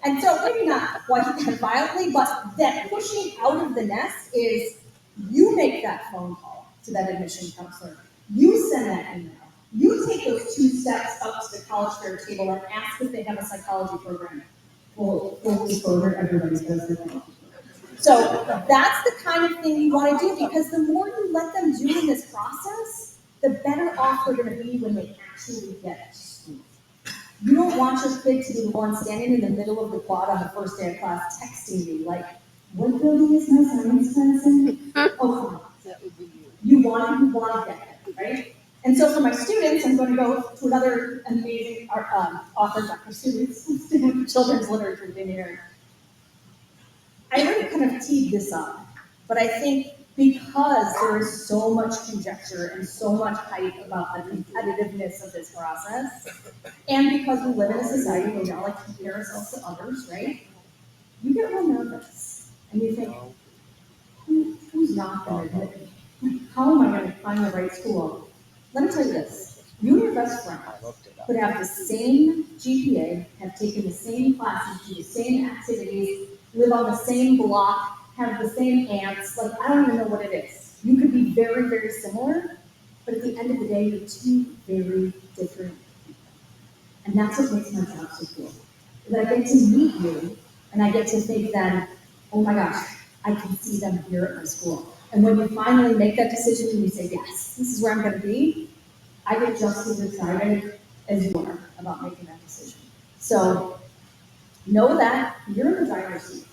And so maybe not quite that violently, but that pushing out of the nest is you make that phone call to that admission counselor. You send that email. You take those 2 steps up to the college fair table and ask if they have a psychology program. Full disclosure, everybody does that. So that's the kind of thing you want to do, because the more you let them do in this process, the better off they're going to be when they actually get to school. You don't want your kid to be the one standing in the middle of the quad on the first day of class texting me like, what building is my science class in? Oh, come on. That would be you. You want to get that, right? And so for my students, I'm going to go to another amazing author, Dr. Sue, children's literature engineering. I already kind of teed this up, but I think because there is so much conjecture and so much hype about the competitiveness of this process, and because we live in a society where we all like to compare ourselves to others, right? You get real nervous, and you think, who's not going to admit me? How am I going to find the right school? Let me tell you this, you and your best friend could have the same GPA, have taken the same classes, do the same activities, live on the same block, have the same aunts, like I don't even know what it is. You could be very, very similar, but at the end of the day, you're 2 very different people. And that's what makes my job so cool. That I get to meet you, and I get to think then, oh my gosh, I can see them here at my school. And when you finally make that decision and you say, yes, this is where I'm gonna be, I get just as excited as you are about making that decision. So know that you're in the driver's seat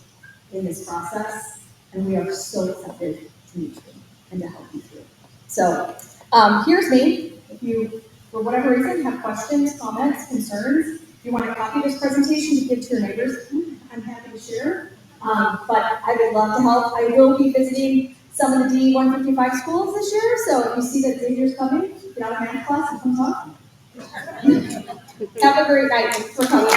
in this process, and we are so excited to meet you and to help you through. So here's me. If you, for whatever reason, have questions, comments, concerns, if you want to copy this presentation to give to your neighbors, I'm happy to share. But I would love to help. I will be visiting some of the D155 schools this year, so if you see that Xavier's coming, get out of math class and come talk. Have a great night. Thanks for coming.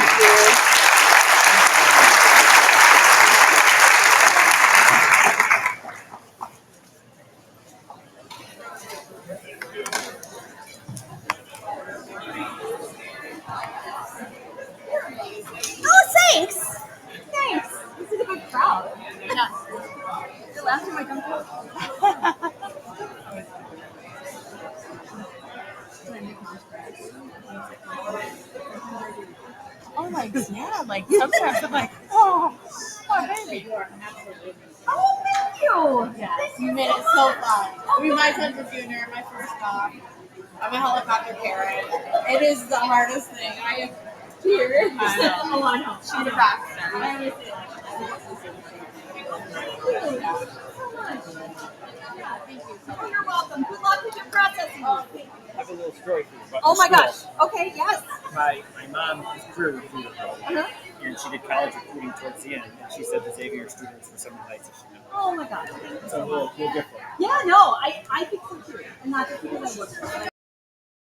Oh, thanks. Thanks. This is a good crowd. Yeah. The last time I come to. Oh my God. Yeah, like sometimes I'm like, oh baby. You are absolutely. Oh, thank you. Yes, you made it so fun. We my son's a junior, my first dog. I'm a helicopter parent. It is the hardest thing. I have tears. I know. Oh, I know. She's a rock star. I always say that. Thank you so much. Yeah, thank you. Oh, you're welcome. Good luck with your processing. Oh, thank you. I have a little story for you about Oh the my school. gosh. Okay, yes. My mom is a career recruiter, Uh-huh. and she did college recruiting towards the end. And she said the Xavier students were some of the nicest she knew. Oh my gosh. So we'll get for it. Yeah, no, I think so too. And not just because I work for